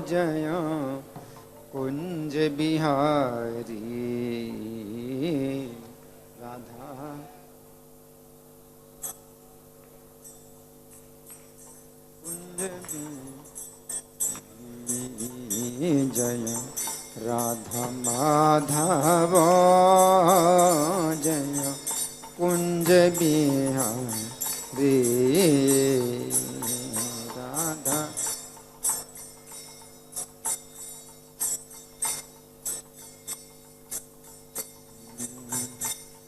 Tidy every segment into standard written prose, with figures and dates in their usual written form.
जय कुंज बिहारी राधा कुंज जय राधा माधव जय कुंज बिहारी राधा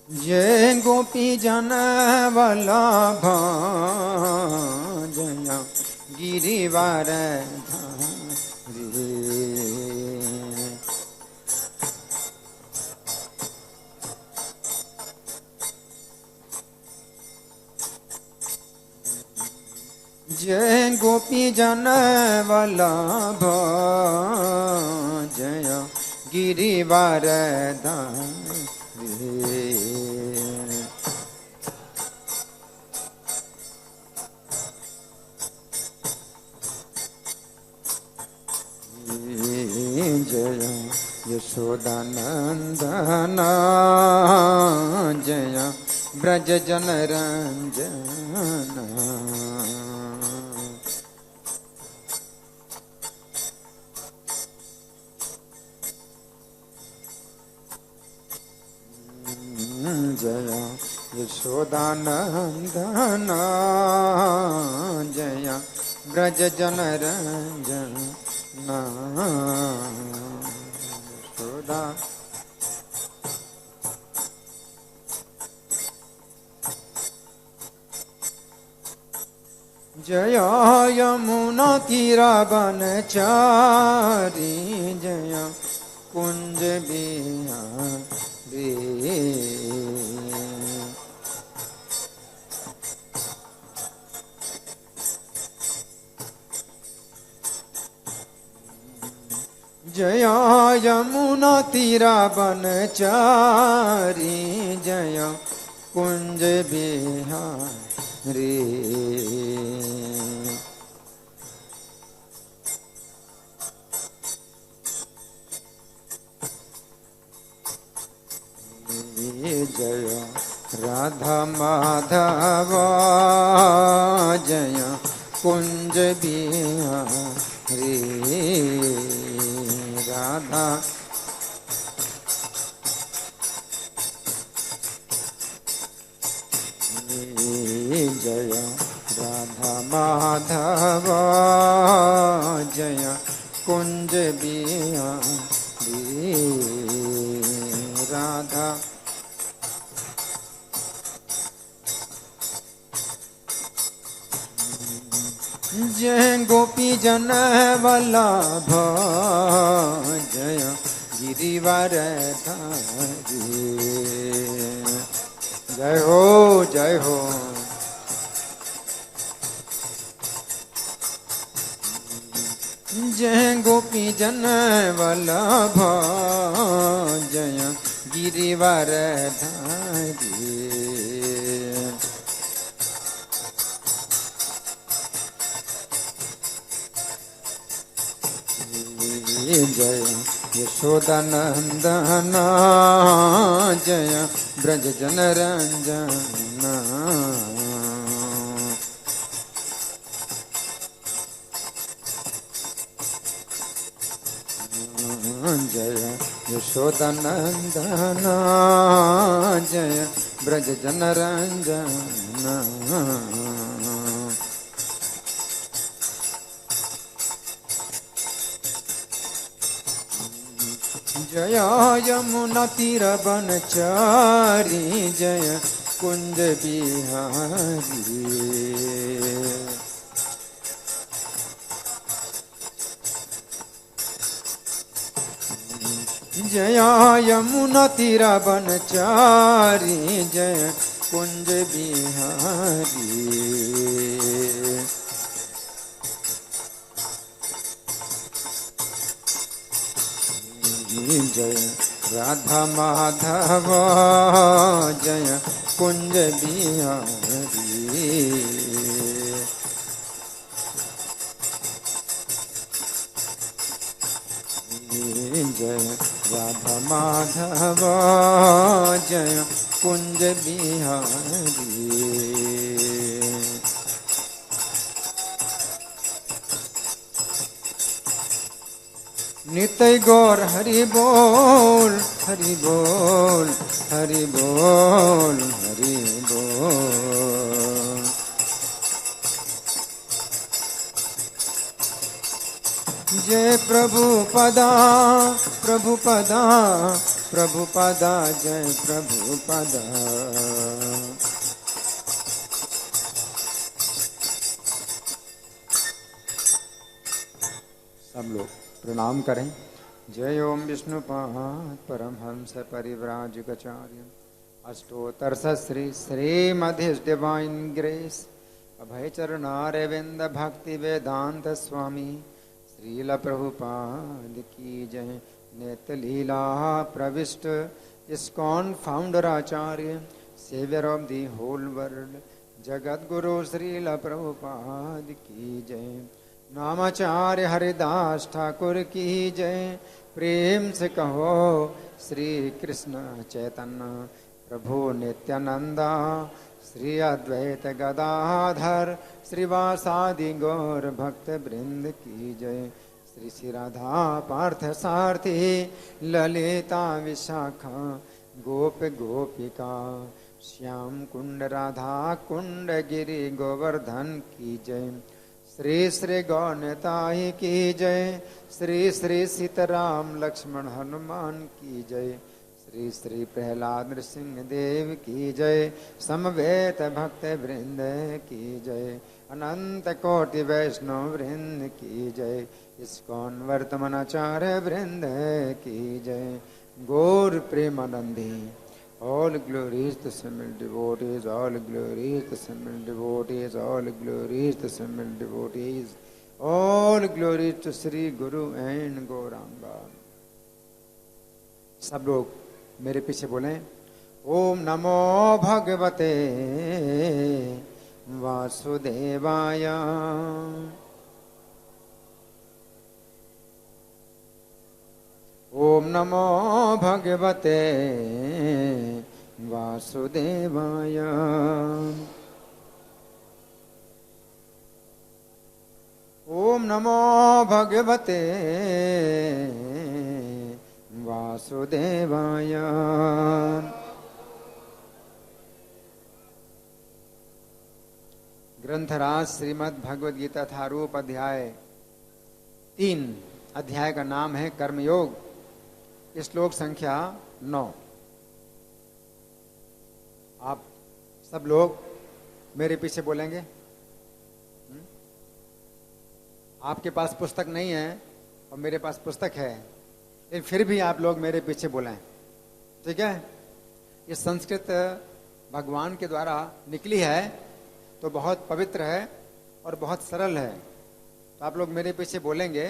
जय गोपी जन वल्लभ जय गिरिवर धारी जय गोपी जन वल्लभ जय गिरिवर धारी जय यशोदानंदन जय ब्रज जन रंजन जय यशोदानंदन जय ब्रज जन रंजन यशोदा जय यमुना तीरा बनचारी जय कुंज बिहारी जय यमुना तीरा बनचारी जय कुंज बिहारी जय राधा माधव जय कुंज बिहारी राधा जय राधा माधव जय कुंज बिहारी राधा जय गोपी जन वल्लभ जय गिरिवर धारी जय हो जय हो जय गोपी जन वल्लभ जय गिरिवर धारी जय यशोदानंदन जय ब्रज जन रंजन जय यशोदानंदन जय ब्रज जन रंजन जय यमुना तीर बनचारी जय कुंज बिहारी जय यमुना तीर बनचारी जय कुंज बिहारी जय राधा माधव जय कुंज बिहारी जय राधा माधव जय कुंज बिहारी। नित्य गौर हरि बोल हरि बोल हरि बोल हरि बोल। जय प्रभुपदा प्रभुपदा प्रभुपदा जय प्रभुपदा। सब लोग प्रणाम करें। जय ओम विष्णुपाद परमहंस परिव्राजकाचार्य अष्टोत्तर श्री श्रीमद् डिवाइन ग्रेस अभय चरणारविंद भक्ति वेदांत स्वामी श्रील प्रभुपाद की जय। नित्य लीला प्रविष्ट ISKCON founder acharya saviour of the whole world Jagat Guru Srila Prabhupada की जय। नामाचार्य हरिदास ठाकुर की जय। प्रेम से कहो श्री कृष्ण चैतन्य प्रभु नित्यानंदा श्री अद्वैत गदाधर श्रीवासादि गौर भक्त वृंद की जय। श्री श्री राधा पार्थ सारथी ललिता विशाखा गोप गोपिका श्याम कुंड राधा कुंड गिरि गोवर्धन की जय। श्री श्री गौनताई की जय। श्री श्री सीताराम लक्ष्मण हनुमान की जय। श्री श्री प्रहलाद नृसिंह देव की जय। समवेत भक्त वृंद की जय। अनंत कोटि वैष्णव वृंद की जय। इस्कॉन वर्तमानाचार्य वृंद की जय। गौर Premanandi all glories to simple devotees, all glories to simple devotees, all glories to simple devotees, all glories to Sri Guru and Gauranga। सब लोग मेरे पीछे बोलें ओम नमो भगवते वासुदेवाय। ओम नमो भगवते वासुदेवाय। ओम नमो भगवते वासुदेवाय। ग्रंथराज श्रीमद् भगवद गीता थारूप अध्याय 3 अध्याय का नाम है कर्मयोग। श्लोक संख्या 9। आप सब लोग मेरे पीछे बोलेंगे। आपके पास पुस्तक नहीं है और मेरे पास पुस्तक है, लेकिन फिर भी आप लोग मेरे पीछे बोलें, ठीक है। ये संस्कृत भगवान के द्वारा निकली है तो बहुत पवित्र है और बहुत सरल है, तो आप लोग मेरे पीछे बोलेंगे,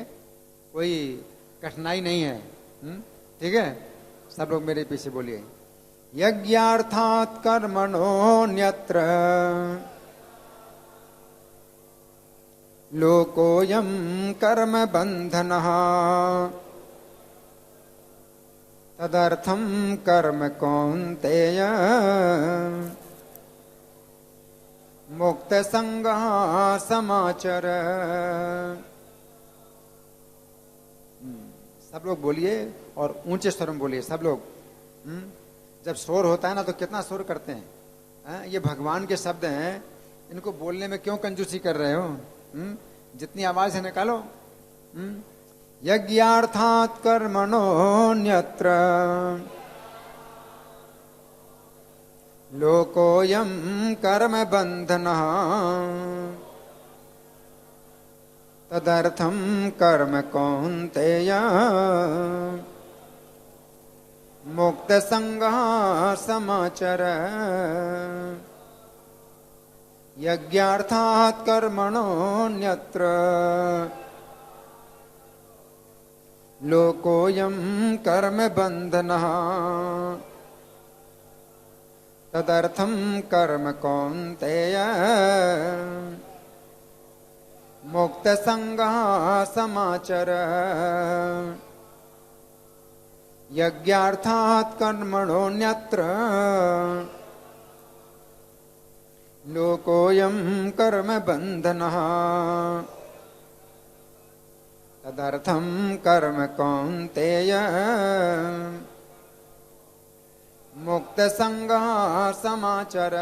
कोई कठिनाई नहीं है, ठीक है। सब लोग मेरे पीछे बोलिए। यज्ञार्थात् कर्मणोऽन्यत्र लोकोऽयं कर्म बन्धनः तदर्थं कर्म कौन्तेय मुक्त संगः समाचर। सब लोग बोलिए और ऊंचे स्वर में बोलिए सब लोग। जब शोर होता है ना तो कितना शोर करते हैं। ये भगवान के शब्द हैं, इनको बोलने में क्यों कंजूसी कर रहे हो। जितनी आवाज है निकालो। यज्ञार्थात् कर्मणोऽन्यत्र लोकोऽयं कर्म बन्धनः तदर्थं कर्म कौन्तेय मुक्त संगः समाचर। यज्ञार्थात् कर्मणोऽन्यत्र लोकोऽयं कर्म बन्धनः तदर्थं कर्म कौन्तेय मुक्त संगः समाचर। यज्ञार्थात् कर्मणोऽन्यत्र लोकोऽयं कर्म बन्धनः तदर्थं कर्म कौन्तेय मुक्त संगः समाचर।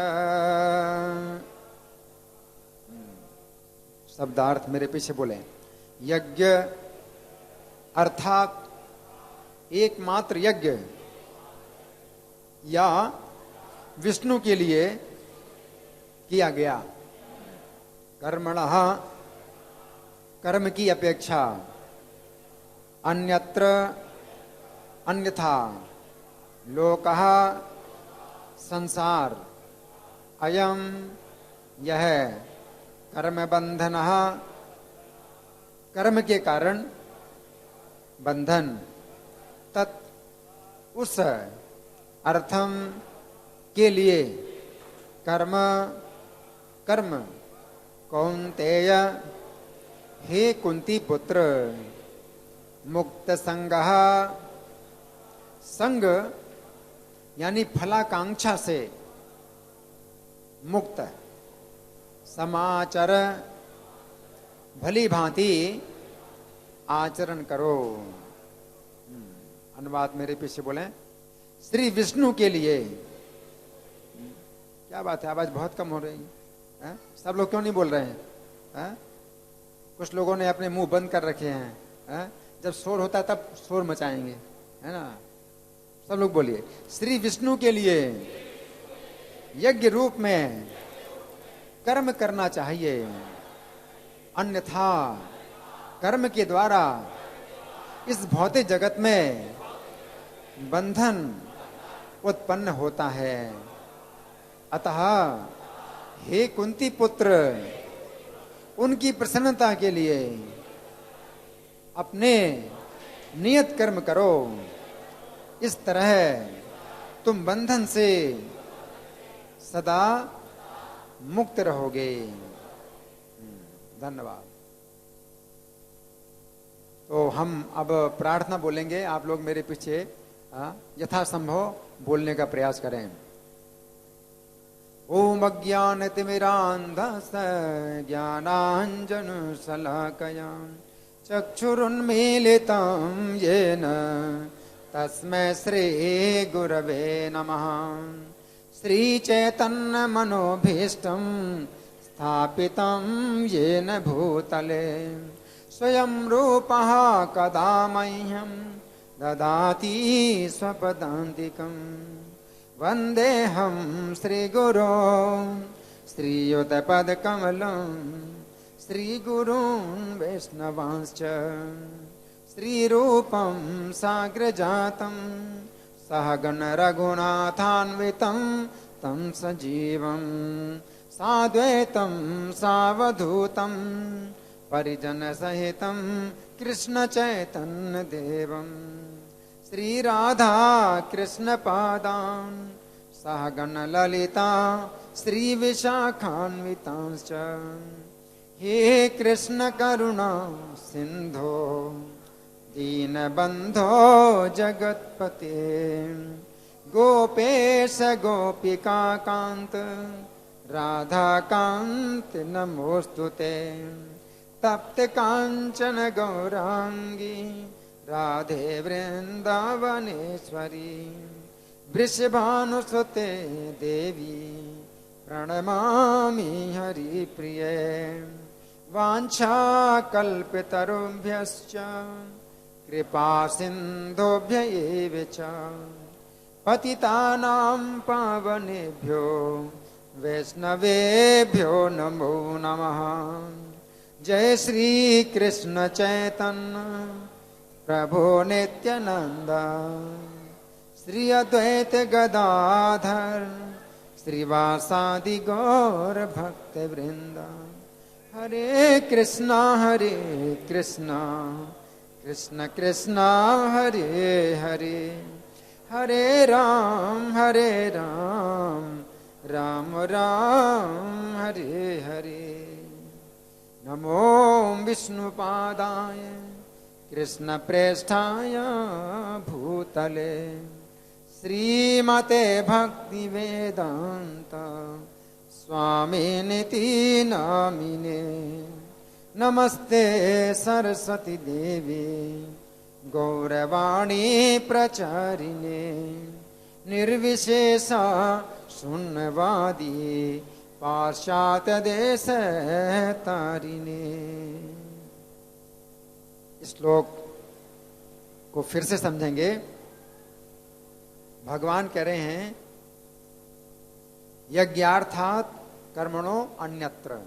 शब्दार्थ मेरे पीछे बोले। यज्ञ अर्थात एकमात्र यज्ञ या विष्णु के लिए किया गया। कर्मणः कर्म की अपेक्षा, अन्यत्र अन्यथा, लोकः संसार, अयम यह, कर्म बंधनः कर्म के कारण बंधन, तत् उस अर्थम के लिए, कर्म कर्म, कौन्तेय हे कुंती पुत्र, मुक्त संगः संग यानी फलाकांक्षा से मुक्त, समाचर भली भांति आचरण करो। अनुवाद मेरे पीछे बोले। श्री विष्णु के लिए। क्या बात है, आवाज बहुत कम हो रही है? सब लोग क्यों नहीं बोल रहे हैं? कुछ लोगों ने अपने मुंह बंद कर रखे हैं। जब शोर होता है तब शोर मचाएंगे, है ना? सब लोग बोलिए। श्री विष्णु के लिए यज्ञ रूप में कर्म करना चाहिए, अन्यथा कर्म के द्वारा इस भौतिक जगत में बंधन उत्पन्न होता है। अतः हे कुंती पुत्र, उनकी प्रसन्नता के लिए अपने नियत कर्म करो। इस तरह तुम बंधन से सदा मुक्त रहोगे। धन्यवाद। तो हम अब प्रार्थना बोलेंगे। आप लोग मेरे पीछे यथासंभव बोलने का प्रयास करें। ओम अज्ञानतिमिरान्धस्य ज्ञानाञ्जनशलाकया चक्षुरुन्मीलितं येन तस्मै श्री गुरवे नमः। श्रीचैतन्यमनोभीष्टं स्थापितं येन भूतले स्वयं रूपः कदा मह्यं ददाति स्वपदान्तिकं। वन्देऽहं श्रीगुरो श्रीयुतपदकमलं श्रीगुरून् वैष्णवांश्च श्रीरूपं साग्रजातं सहगण रघुनाथान्वितं तं सजीवं साद्वैतं सावधूतं परिजन सहितं कृष्ण चैतन्य देवं श्रीराधा कृष्ण पादान् सहगण ललिता श्रीविशाखान्वितांश्च। हे कृष्ण करुणा सिंधो दीनबंधो जगत्पते गोपेश गोपिका कांत राधा कांत नमोस्तुते। तप्त कांचन गौरांगी राधे वृंदावनेश्वरी वृषभानुसुते देवी प्रणमामि हरिप्रिये। वाञ्छाकल्पतरुभ्यश्च कृपा सिन्धुभ्य एव च पतितानां पावनेभ्यो वैष्णवेभ्यो नमो नमः। जय श्री कृष्ण चैतन्य प्रभो नित्यानंद श्री अद्वैत गदाधर श्रीवासादि गौर भक्त वृंद। हरे कृष्णा कृष्ण कृष्ण हरे हरे हरे राम राम राम हरे हरे। नमो विष्णुपादाय कृष्ण प्रेष्ठाय भूतले श्रीमते भक्ति वेदांत स्वामिनिति नामिने नमस्ते सरस्वती देवी गौरवाणी प्रचारिणे निर्विशेषा शून्यवादी पाश्चात्य देश तारिणे। इस श्लोक को फिर से समझेंगे। भगवान कह रहे हैं यज्ञार्थात कर्मणो अन्यत्र,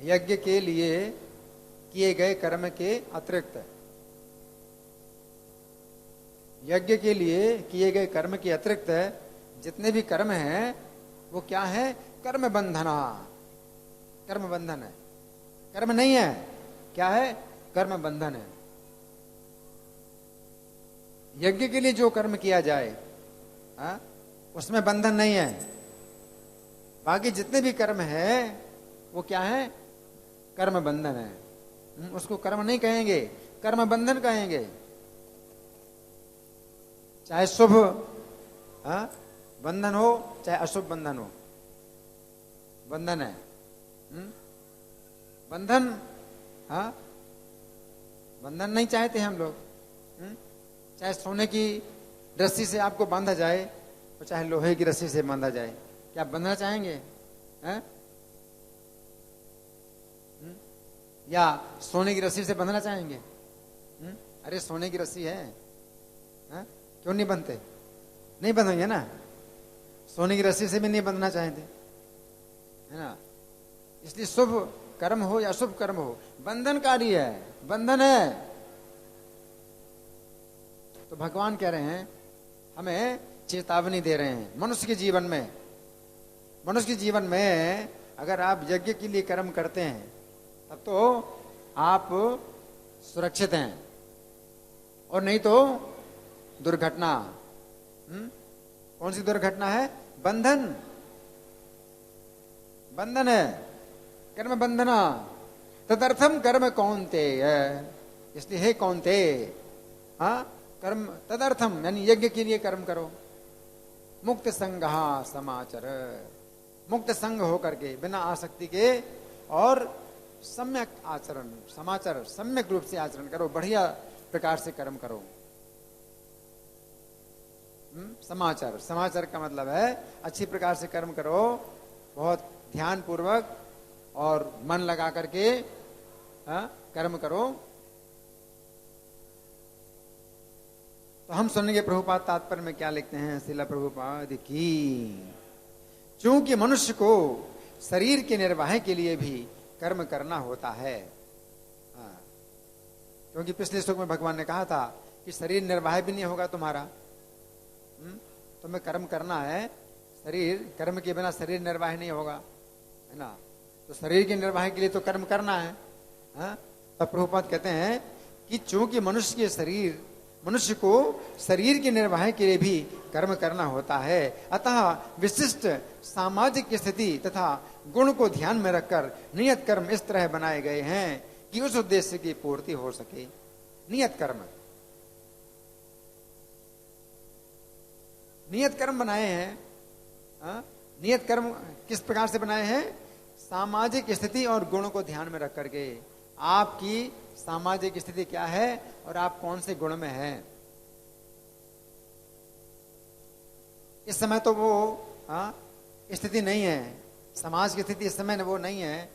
यज्ञ के लिए किए गए कर्म के अतिरिक्त, यज्ञ के लिए किए गए कर्म के अतिरिक्त जितने भी कर्म हैं वो क्या है? कर्म बंधना, कर्म बंधन है, कर्म नहीं है, क्या है? कर्म बंधन है। यज्ञ के लिए जो कर्म किया जाए उसमें बंधन नहीं है। बाकी जितने भी कर्म है वो क्या है? कर्म बंधन है। उसको कर्म नहीं कहेंगे, कर्म बंधन कहेंगे। चाहे शुभ बंधन हो चाहे अशुभ बंधन हो, बंधन है। बंधन बंधन नहीं चाहते हम लोग। चाहे सोने की रस्सी से आपको बांधा जाए और चाहे लोहे की रस्सी से बांधा जाए, क्या आप बंधना चाहेंगे? या सोने की रस्सी से बंधना चाहेंगे? अरे सोने की रस्सी है, क्यों नहीं बंधते? नहीं बंधेंगे ना। सोने की रस्सी से भी नहीं बंधना चाहते, है ना। इसलिए शुभ कर्म हो या अशुभ कर्म हो, बंधनकारी है, बंधन है। तो भगवान कह रहे हैं, हमें चेतावनी दे रहे हैं। मनुष्य के जीवन में, मनुष्य के जीवन में अगर आप यज्ञ के लिए कर्म करते हैं तब तो आप सुरक्षित हैं, और नहीं तो दुर्घटना। कौन सी दुर्घटना है? बंधन, बंधन है, कर्म बंधना। तदर्थम कर्म कौन्तेय, इसलिए हे कौन्तेय, कर्म तदर्थम यानी यज्ञ के लिए कर्म करो। मुक्त संगहा समाचर, मुक्त संग होकर के, बिना आसक्ति के, और सम्यक आचरण, समाचार सम्यक रूप से आचरण करो, बढ़िया प्रकार से कर्म करो। समाचार, समाचार का मतलब है अच्छी प्रकार से कर्म करो, बहुत ध्यान पूर्वक और मन लगा करके कर्म करो। तो हम सुनेंगे प्रभुपाद तात्पर्य में क्या लिखते हैं श्रील प्रभुपाद की। चूंकि मनुष्य को शरीर के निर्वाह के लिए भी कर्म करना होता है, क्योंकि पिछले श्लोक में भगवान ने कहा था कि शरीर निर्वाह भी नहीं होगा तुम्हारा, तुम्हें कर्म करना है। शरीर, कर्म के बिना शरीर निर्वाह नहीं होगा, है ना। तो शरीर के निर्वाह के लिए तो कर्म करना है। तब प्रभुपाद कहते हैं कि चूंकि मनुष्य को शरीर के निर्वाह के लिए भी कर्म करना होता है, अतः विशिष्ट सामाजिक स्थिति तथा गुण को ध्यान में रखकर नियत कर्म इस तरह बनाए गए हैं कि उस उद्देश्य की पूर्ति हो सके। नियत कर्म, नियत कर्म बनाए हैं। नियत कर्म किस प्रकार से बनाए हैं? सामाजिक स्थिति और गुणों को ध्यान में रख करके। आपकी सामाजिक स्थिति क्या है और आप कौन से गुण में हैं। इस समय तो वो स्थिति नहीं है, समाज की स्थिति इस समय वो नहीं है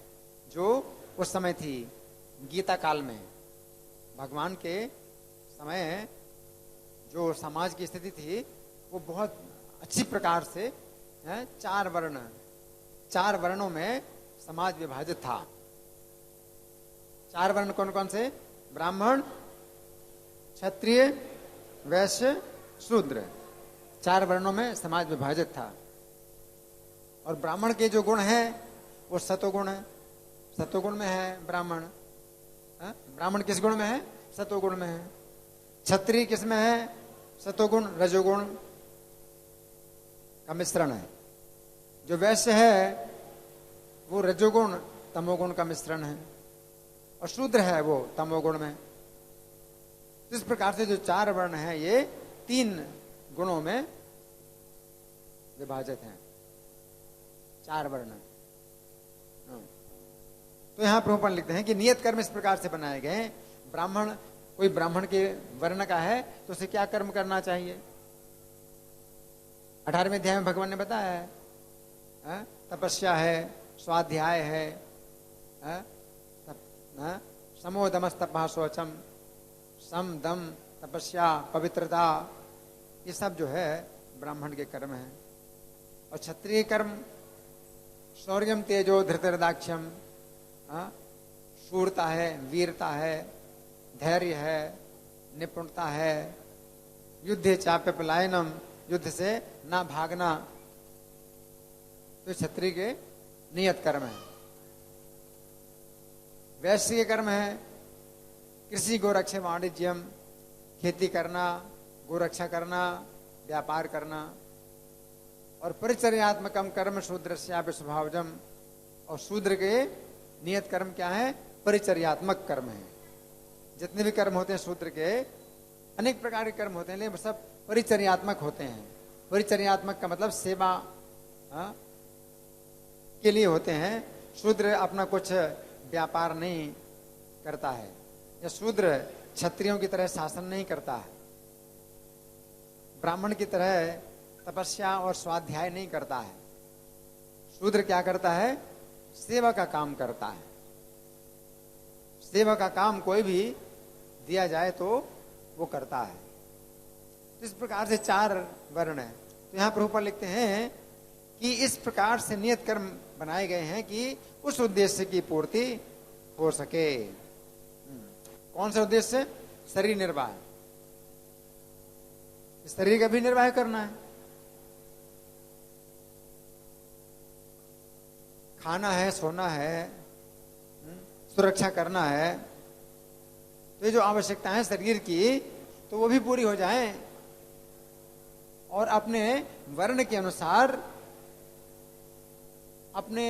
जो उस समय थी गीता काल में। भगवान के समय जो समाज की स्थिति थी वो बहुत अच्छी प्रकार से चार वर्णों में समाज विभाजित था। चार वर्ण कौन कौन से? ब्राह्मण, क्षत्रिय, वैश्य, शूद्र। चार वर्णों में समाज विभाजित था। और ब्राह्मण के जो गुण हैं वो सतोगुण है, सतोगुण में है ब्राह्मण। ब्राह्मण किस गुण में है? सतोगुण में है। क्षत्रिय किस में है? सतोगुण रजोगुण का मिश्रण है। जो वैश्य है वो रजोगुण तमोगुण का मिश्रण है। और शूद्र है वो तमोगुण में, इस प्रकार से जो 4 वर्ण हैं ये 3 गुणों में विभाजित हैं, 4 वर्ण। तो यहां प्रभुपाद लिखते हैं कि नियत कर्म इस प्रकार से बनाए गए। ब्राह्मण, कोई ब्राह्मण के वर्ण का है तो उसे क्या कर्म करना चाहिए? 18वें अध्याय में भगवान ने बताया है, तपस्या है, स्वाध्याय है, समोदमस्तपः शौचम, सम दम तपस्या पवित्रता, ये सब जो है ब्राह्मण के कर्म है। और क्षत्रिय कर्म शौर्यम तेजो धृतरदाक्ष्यम, शूरता है, वीरता है, धैर्य है, निपुणता है, युद्धे चाप्य पलायनम, युद्ध से ना भागना, तो क्षत्रिय के नियत कर्म है। वैश्य के कर्म है कृषि गोरक्षा वाणिज्यम, खेती करना, गोरक्षा करना, व्यापार करना। और परिचर्यात्मकम कर्म शूद्रस्यापि स्वभावजम, और शूद्र के नियत कर्म क्या है? परिचर्यात्मक कर्म है। जितने भी कर्म होते हैं शूद्र के, अनेक प्रकार के कर्म होते हैं, लेकिन सब परिचर्यात्मक होते हैं। परिचर्यात्मक का मतलब सेवा के लिए होते हैं। शूद्र अपना कुछ व्यापार नहीं करता है, या शूद्र क्षत्रियों की तरह शासन नहीं करता है, ब्राह्मण की तरह तपस्या और स्वाध्याय नहीं करता है। शूद्र क्या करता है? सेवा का काम करता है। सेवा का काम कोई भी दिया जाए तो वो करता है। इस प्रकार से 4 वर्ण है। तो यहाँ प्रभुपाद लिखते हैं कि इस प्रकार से नियत कर्म बनाए गए हैं कि उस उद्देश्य की पूर्ति हो सके। कौन सा उद्देश्य? शरीर निर्वाह। शरीर का भी निर्वाह करना है, खाना है, सोना है, सुरक्षा करना है। तो ये जो आवश्यकताएं हैं शरीर की, तो वो भी पूरी हो जाएं, और अपने वर्ण के अनुसार, अपने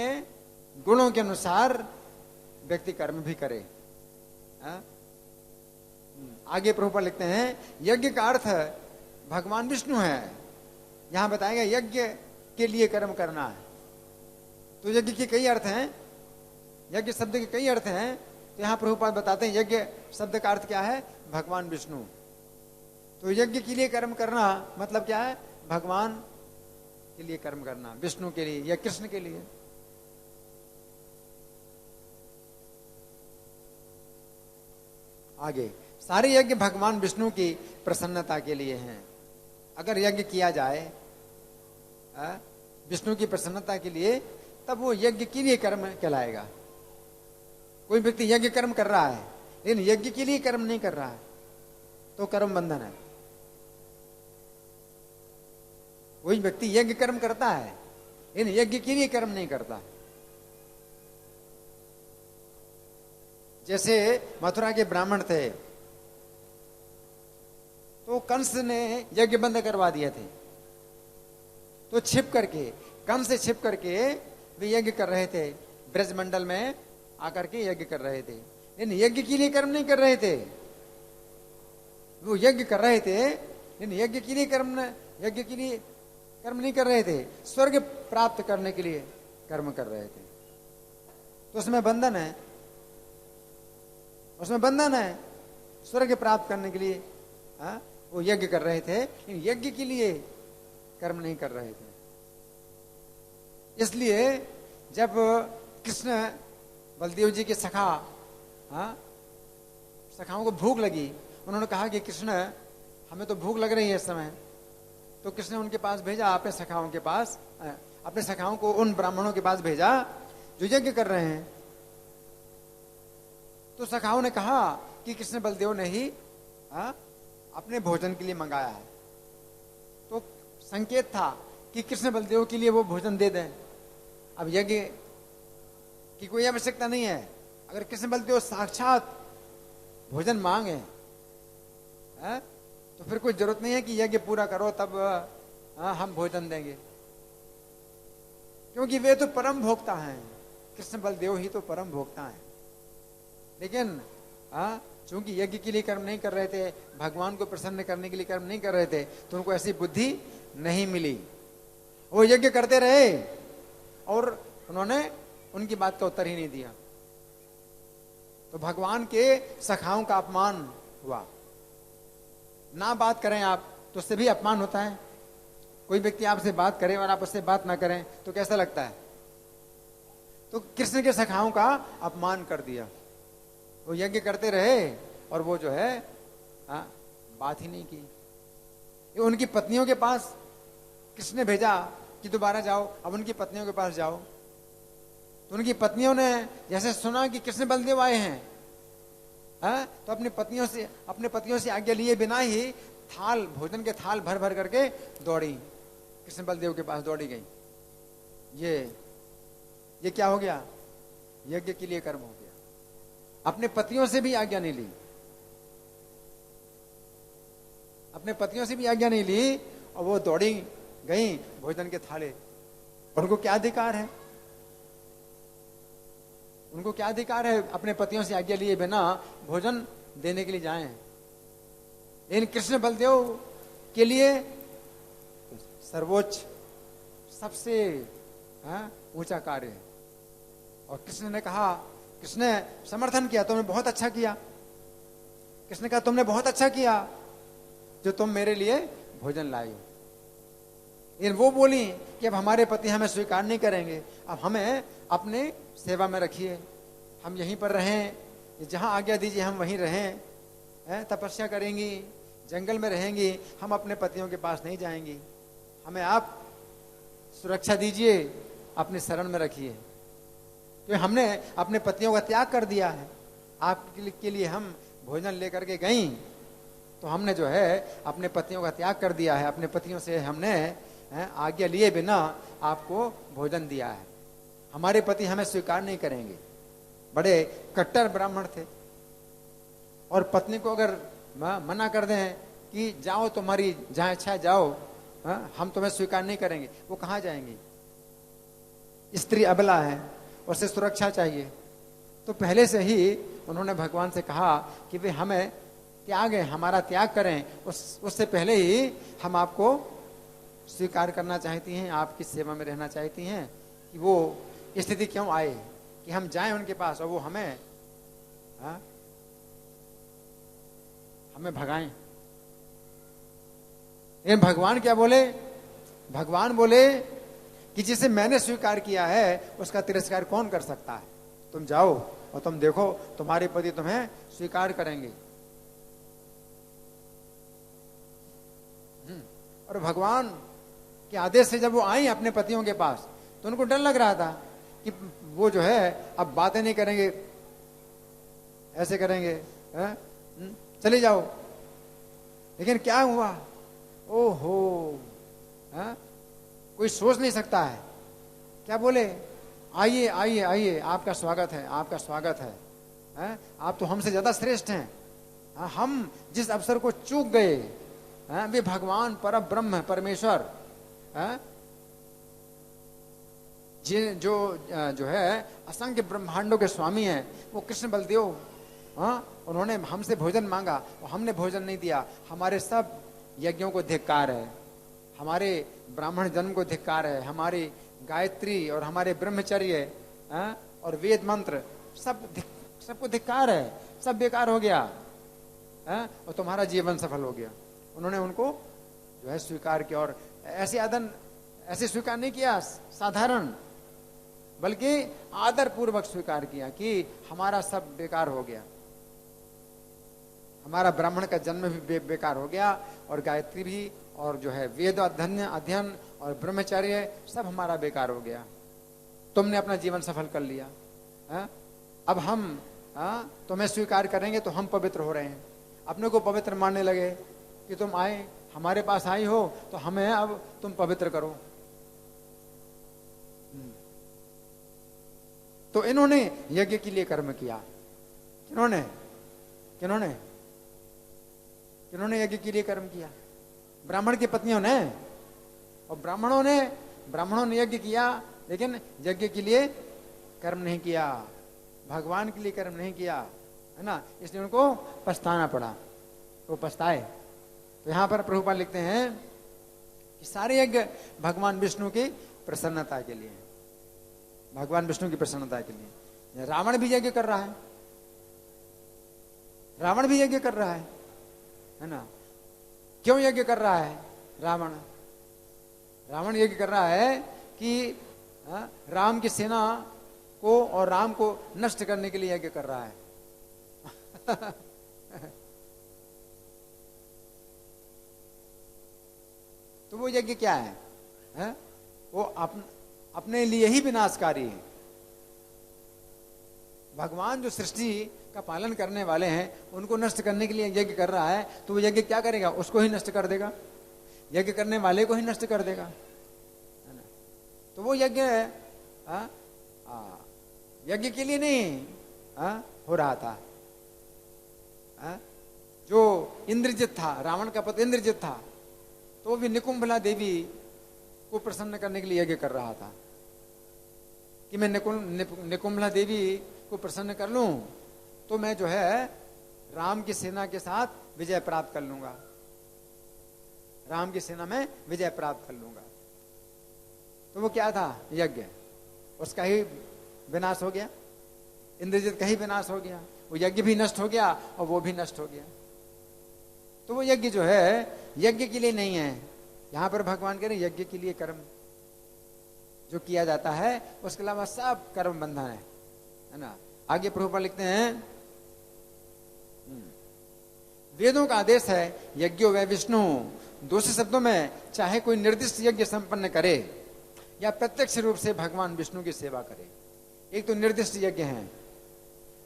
गुणों के अनुसार व्यक्ति कर्म भी करे। आगे प्रभुपाद लिखते हैं यज्ञ का अर्थ भगवान विष्णु है। यहां बताएगा यज्ञ के लिए कर्म करना है। तो यज्ञ के कई अर्थ हैं, यज्ञ शब्द के कई अर्थ हैं। तो यहां प्रभुपाद बताते हैं यज्ञ शब्द का अर्थ क्या है? भगवान विष्णु। तो यज्ञ के लिए कर्म करना मतलब क्या है? भगवान के लिए कर्म करना, विष्णु के लिए या कृष्ण के लिए। आगे सारे यज्ञ भगवान विष्णु की प्रसन्नता के लिए हैं। अगर यज्ञ किया जाए विष्णु की प्रसन्नता के लिए, तब वो यज्ञ के लिए कर्म कहलाएगा। कोई व्यक्ति यज्ञ कर्म कर रहा है लेकिन यज्ञ के लिए कर्म नहीं कर रहा है, तो कर्म बंधन है। कोई व्यक्ति यज्ञ कर्म करता है लेकिन यज्ञ के लिए कर्म नहीं करता। जैसे मथुरा के ब्राह्मण थे, तो कंस ने यज्ञ बंद करवा दिए थे, तो छिप करके, कंस से छिप करके वे यज्ञ कर रहे थे, ब्रजमंडल में आकर के यज्ञ कर रहे थे, लेकिन यज्ञ के लिए कर्म नहीं कर रहे थे। वो यज्ञ कर रहे थे लेकिन यज्ञ के लिए कर्म नहीं कर रहे थे, स्वर्ग प्राप्त करने के लिए कर्म कर रहे थे। तो उसमें बंधन है, उसमें बंधन है। स्वर्ग प्राप्त करने के लिए वो यज्ञ कर रहे थे, लेकिन यज्ञ के लिए कर्म नहीं कर रहे थे। इसलिए जब कृष्ण बलदेव जी के सखाओं को भूख लगी, उन्होंने कहा कि कृष्ण हमें तो भूख लग रही है इस समय, तो कृष्ण ने उनके पास भेजा, अपने सखाओं के पास, अपने सखाओं को उन ब्राह्मणों के पास भेजा जो यज्ञ कर रहे हैं। तो सखाओं ने कहा कि कृष्ण बलदेव ने ही अपने भोजन के लिए मंगाया है। तो संकेत था कि कृष्ण बलदेव के लिए वो भोजन दे दें। अब यज्ञ की कोई आवश्यकता नहीं है। अगर कृष्ण बलदेव साक्षात भोजन मांगे तो फिर कोई जरूरत नहीं है कि यज्ञ पूरा करो तब हम भोजन देंगे, क्योंकि वे तो परम भोक्ता हैं। कृष्ण बलदेव ही तो परम भोक्ता हैं। लेकिन चूंकि यज्ञ के लिए कर्म नहीं कर रहे थे, भगवान को प्रसन्न करने के लिए कर्म नहीं कर रहे थे, तो उनको ऐसी बुद्धि नहीं मिली। वो यज्ञ करते रहे और उन्होंने उनकी बात का उत्तर ही नहीं दिया। तो भगवान के सखाओं का अपमान हुआ। ना बात करें आप तो उससे भी अपमान होता है। कोई व्यक्ति आपसे बात करे और आप उससे बात ना करें तो कैसा लगता है? तो कृष्ण के सखाओं का अपमान कर दिया। वो यज्ञ करते रहे और वो जो है बात ही नहीं की। ये उनकी पत्नियों के पास कृष्ण ने भेजा कि दोबारा जाओ, अब उनकी पत्नियों के पास जाओ। तो उनकी पत्नियों ने जैसे सुना कि कृष्ण बलदेव आए हैं, तो अपने पतियों से आज्ञा लिए बिना ही भोजन के थाल भर भर करके दौड़ी, कृष्ण बलदेव के पास दौड़ी गई। ये क्या हो गया? यज्ञ के लिए कर्म हो गया। अपने पतियों से भी आज्ञा नहीं ली, अपने पतियों से भी आज्ञा नहीं ली और वो दौड़ी गई भोजन के थाले। उनको क्या अधिकार है? उनको क्या अधिकार है अपने पतियों से आज्ञा लिए बिना भोजन देने के लिए जाएं? लेकिन कृष्ण बलदेव के लिए सर्वोच्च सबसे ऊंचा कार्य है। और कृष्ण ने कहा, कृष्ण ने समर्थन किया, तुमने बहुत अच्छा किया। कृष्ण ने कहा तुमने बहुत अच्छा किया जो तुम मेरे लिए भोजन लाई हो। लेकिन वो बोली कि अब हमारे पति हमें स्वीकार नहीं करेंगे, अब हमें अपने सेवा में रखिए, हम यहीं पर रहें, जहां आज्ञा दीजिए हम वहीं रहें, तपस्या करेंगी, जंगल में रहेंगी, हम अपने पतियों के पास नहीं जाएंगी, हमें आप सुरक्षा दीजिए, अपनी शरण में रखिए। तो हमने अपने पतियों का त्याग कर दिया है, आपके लिए हम भोजन लेकर के गई, तो हमने जो है अपने पतियों का त्याग कर दिया है, अपने पतियों से हमने आज्ञा लिए बिना आपको भोजन दिया है, हमारे पति हमें स्वीकार नहीं करेंगे। बड़े कट्टर ब्राह्मण थे। और पत्नी को अगर मना कर दें कि जाओ तुम्हारी जहां इच्छा है जाओ, हम तुम्हें स्वीकार नहीं करेंगे, वो कहां जाएंगी? स्त्री अबला है, उसे सुरक्षा चाहिए। तो पहले से ही उन्होंने भगवान से कहा कि वे हमें त्याग है, हमारा त्याग करें, उससे पहले ही हम आपको स्वीकार करना चाहती हैं, आपकी सेवा में रहना चाहती हैं। कि वो स्थिति क्यों आए कि हम जाएं उनके पास और वो हमें भगाएं। लेकिन भगवान क्या बोले? भगवान बोले कि जिसे मैंने स्वीकार किया है उसका तिरस्कार कौन कर सकता है? तुम जाओ और तुम देखो तुम्हारे पति तुम्हें स्वीकार करेंगे। और भगवान के आदेश से जब वो आई अपने पतियों के पास तो उनको डर लग रहा था कि वो जो है अब बातें नहीं करेंगे, ऐसे करेंगे, चले जाओ। लेकिन क्या हुआ? ओहो, कोई सोच नहीं सकता है। क्या बोले? आइए आइए आइए, आपका स्वागत है, आपका स्वागत है, आप तो हमसे ज्यादा श्रेष्ठ हैं। हम जिस अवसर को चूक गए, वे भगवान पर ब्रह्म परमेश्वर जो है असंख्य ब्रह्मांडों के स्वामी हैं, वो कृष्ण बलदेव, उन्होंने हमसे भोजन मांगा और हमने भोजन नहीं दिया। हमारे सब यज्ञों को धिक्कार है, हमारे ब्राह्मण जन्म को धिक्कार है, हमारी गायत्री और हमारे ब्रह्मचर्य और वेद मंत्र सबको धिक्कार है, सब बेकार हो गया, और तुम्हारा जीवन सफल हो गया। उन्होंने उनको जो है स्वीकार किया, और ऐसे स्वीकार नहीं किया साधारण, बल्कि आदर पूर्वक स्वीकार किया कि हमारा सब बेकार हो गया, हमारा ब्राह्मण का जन्म भी बेकार हो गया, और गायत्री भी, और जो है वेद अध्ययन और ब्रह्मचर्य सब हमारा बेकार हो गया। तुमने अपना जीवन सफल कर लिया, अब हम तुम्हें स्वीकार करेंगे तो हम पवित्र हो रहे हैं। अपने को पवित्र मानने लगे कि तुम आए, हमारे पास आई हो तो हमें अब तुम पवित्र करो। तो इन्होंने यज्ञ के लिए कर्म किया। किन्होंने किन्होंने किन्होंने यज्ञ के लिए कर्म किया? ब्राह्मण की पत्नियों ने। और ब्राह्मणों ने यज्ञ किया, लेकिन यज्ञ के लिए कर्म नहीं किया, भगवान के लिए कर्म नहीं किया, है ना, इसलिए उनको पछताना पड़ा, तो पछताए। तो यहाँ पर प्रभुपाद लिखते हैं कि सारे यज्ञ भगवान विष्णु की प्रसन्नता के लिए, भगवान विष्णु की प्रसन्नता के लिए। रावण भी यज्ञ कर रहा है, रावण भी यज्ञ कर रहा है ना। क्यों यज्ञ कर रहा है रावण? रावण यज्ञ कर रहा है कि राम की सेना को और राम को नष्ट करने के लिए यज्ञ कर रहा है। तो वो यज्ञ क्या है? वो अपने लिए ही विनाशकारी है। भगवान जो सृष्टि का पालन करने वाले हैं उनको नष्ट करने के लिए यज्ञ कर रहा है, तो वो यज्ञ क्या करेगा? उसको ही नष्ट कर देगा, यज्ञ करने वाले को ही नष्ट कर देगा, है ना। तो वो यज्ञ यज्ञ के लिए नहीं हो रहा था। जो इंद्रजित था, रावण का पुत्र इंद्रजित था, तो वो भी निकुंभला देवी को प्रसन्न करने के लिए यज्ञ कर रहा था कि मैं निकुंभला देवी को प्रसन्न कर लूं तो मैं जो है राम की सेना के साथ विजय प्राप्त कर लूंगा, राम की सेना में विजय प्राप्त कर लूंगा। तो वो क्या था? यज्ञ। उसका ही विनाश हो गया, इंद्रजित का ही विनाश हो गया, वो यज्ञ भी नष्ट हो गया और वो भी नष्ट हो गया। तो वो यज्ञ जो है यज्ञ के लिए नहीं है। यहां पर भगवान कह रहे हैं यज्ञ के लिए कर्म जो किया जाता है, उसके अलावा सब कर्म बंधन है ना। आगे प्रभुपाद लिखते हैं वेदों का आदेश है यज्ञो वै विष्णु। दूसरे शब्दों में चाहे कोई निर्दिष्ट यज्ञ संपन्न करे या प्रत्यक्ष रूप से भगवान विष्णु की सेवा करे। एक तो निर्दिष्ट यज्ञ हैं,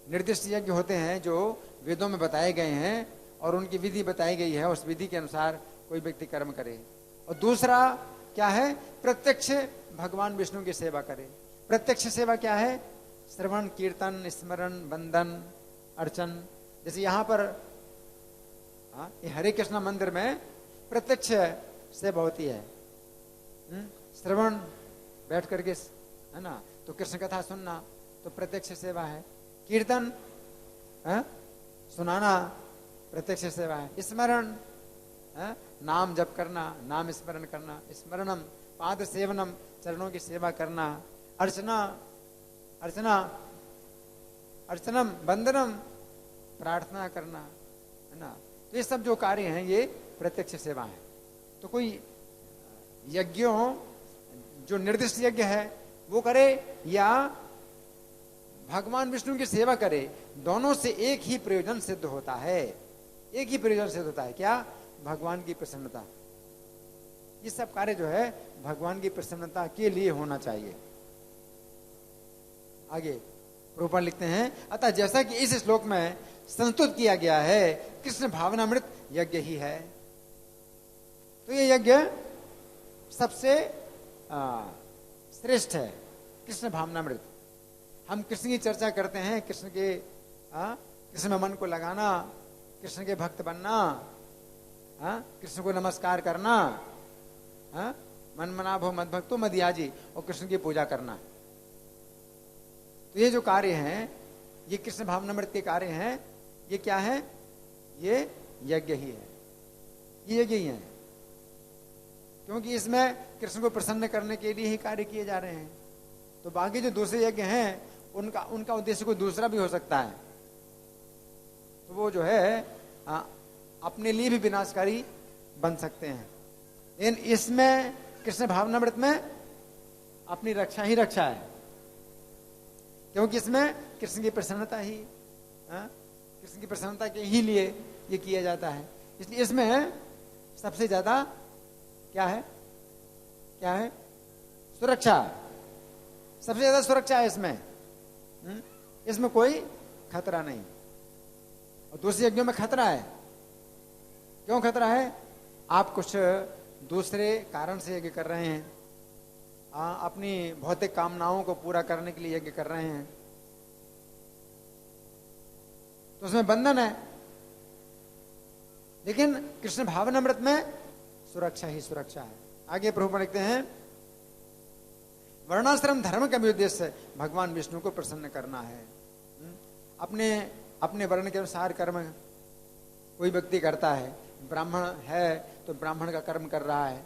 निर्दिष्ट यज्ञ होते हैं जो वेदों में बताए गए हैं और उनकी विधि बताई गई है, उस विधि के अनुसार कोई व्यक्ति कर्म करे। और दूसरा क्या है? प्रत्यक्ष भगवान विष्णु की सेवा करे। प्रत्यक्ष सेवा क्या है? श्रवण, कीर्तन, स्मरण, वंदन, अर्चन। जैसे यहाँ पर ये हरे कृष्णा मंदिर में प्रत्यक्ष सेवा होती है। श्रवण बैठ करके, है ना, तो कृष्ण कथा सुनना तो प्रत्यक्ष सेवा है। कीर्तन सुनाना प्रत्यक्ष सेवा है। स्मरण नाम जप करना, नाम स्मरण करना, स्मरणम पाद सेवनम चरणों की सेवा करना। अर्चना, अर्चना अर्चनम वंदनम प्रार्थना करना, है ना। तो ये सब जो कार्य हैं ये प्रत्यक्ष सेवा है। तो कोई यज्ञों जो निर्दिष्ट यज्ञ है वो करे या भगवान विष्णु की सेवा करे, दोनों से एक ही प्रयोजन सिद्ध होता है। एक ही प्रयोजन सिद्ध होता है, क्या? भगवान की प्रसन्नता। ये सब कार्य जो है भगवान की प्रसन्नता के लिए होना चाहिए। आगे प्रभुपाद लिखते हैं अतः जैसा कि इस श्लोक में संस्तुत किया गया है कृष्ण भावनामृत यज्ञ ही है। तो ये यज्ञ सबसे श्रेष्ठ है, कृष्ण भावनामृत। हम कृष्ण की चर्चा करते हैं, कृष्ण के कृष्ण में मन को लगाना, कृष्ण के भक्त बनना, कृष्ण को नमस्कार करना, मन मना भो मद भक्तो मदियाजी, और कृष्ण की पूजा करना। तो ये जो कार्य हैं ये कृष्ण भावनामृत के कार्य हैं। ये क्या है? ये यज्ञ ही है, ये यज्ञ ही है, क्योंकि इसमें कृष्ण को प्रसन्न करने के लिए ही कार्य किए जा रहे हैं। तो बाकी जो दूसरे यज्ञ हैं उनका उद्देश्य कोई दूसरा भी हो सकता है, तो वो जो है अपने लिए भी विनाशकारी बन सकते हैं। लेकिन इसमें कृष्ण भावनामृत में अपनी रक्षा ही रक्षा है, क्योंकि इसमें कृष्ण की प्रसन्नता ही, कृष्ण की प्रसन्नता के ही लिए ये किया जाता है। इसलिए इसमें सबसे ज्यादा क्या है? क्या है? सुरक्षा। सबसे ज्यादा सुरक्षा है इसमें। इसमें कोई खतरा नहीं। और दूसरे यज्ञों में खतरा है। क्यों खतरा है? आप कुछ दूसरे कारण से यज्ञ कर रहे हैं, अपनी भौतिक कामनाओं को पूरा करने के लिए यज्ञ कर रहे हैं, तो उसमें बंधन है। लेकिन कृष्ण भावनामृत में सुरक्षा ही सुरक्षा है। आगे प्रभुपाद लिखते हैं वर्णाश्रम धर्म का भी उद्देश्य भगवान विष्णु को प्रसन्न करना है। अपने अपने वर्ण के अनुसार कर्म कोई व्यक्ति करता है। ब्राह्मण है तो ब्राह्मण का कर्म कर रहा है,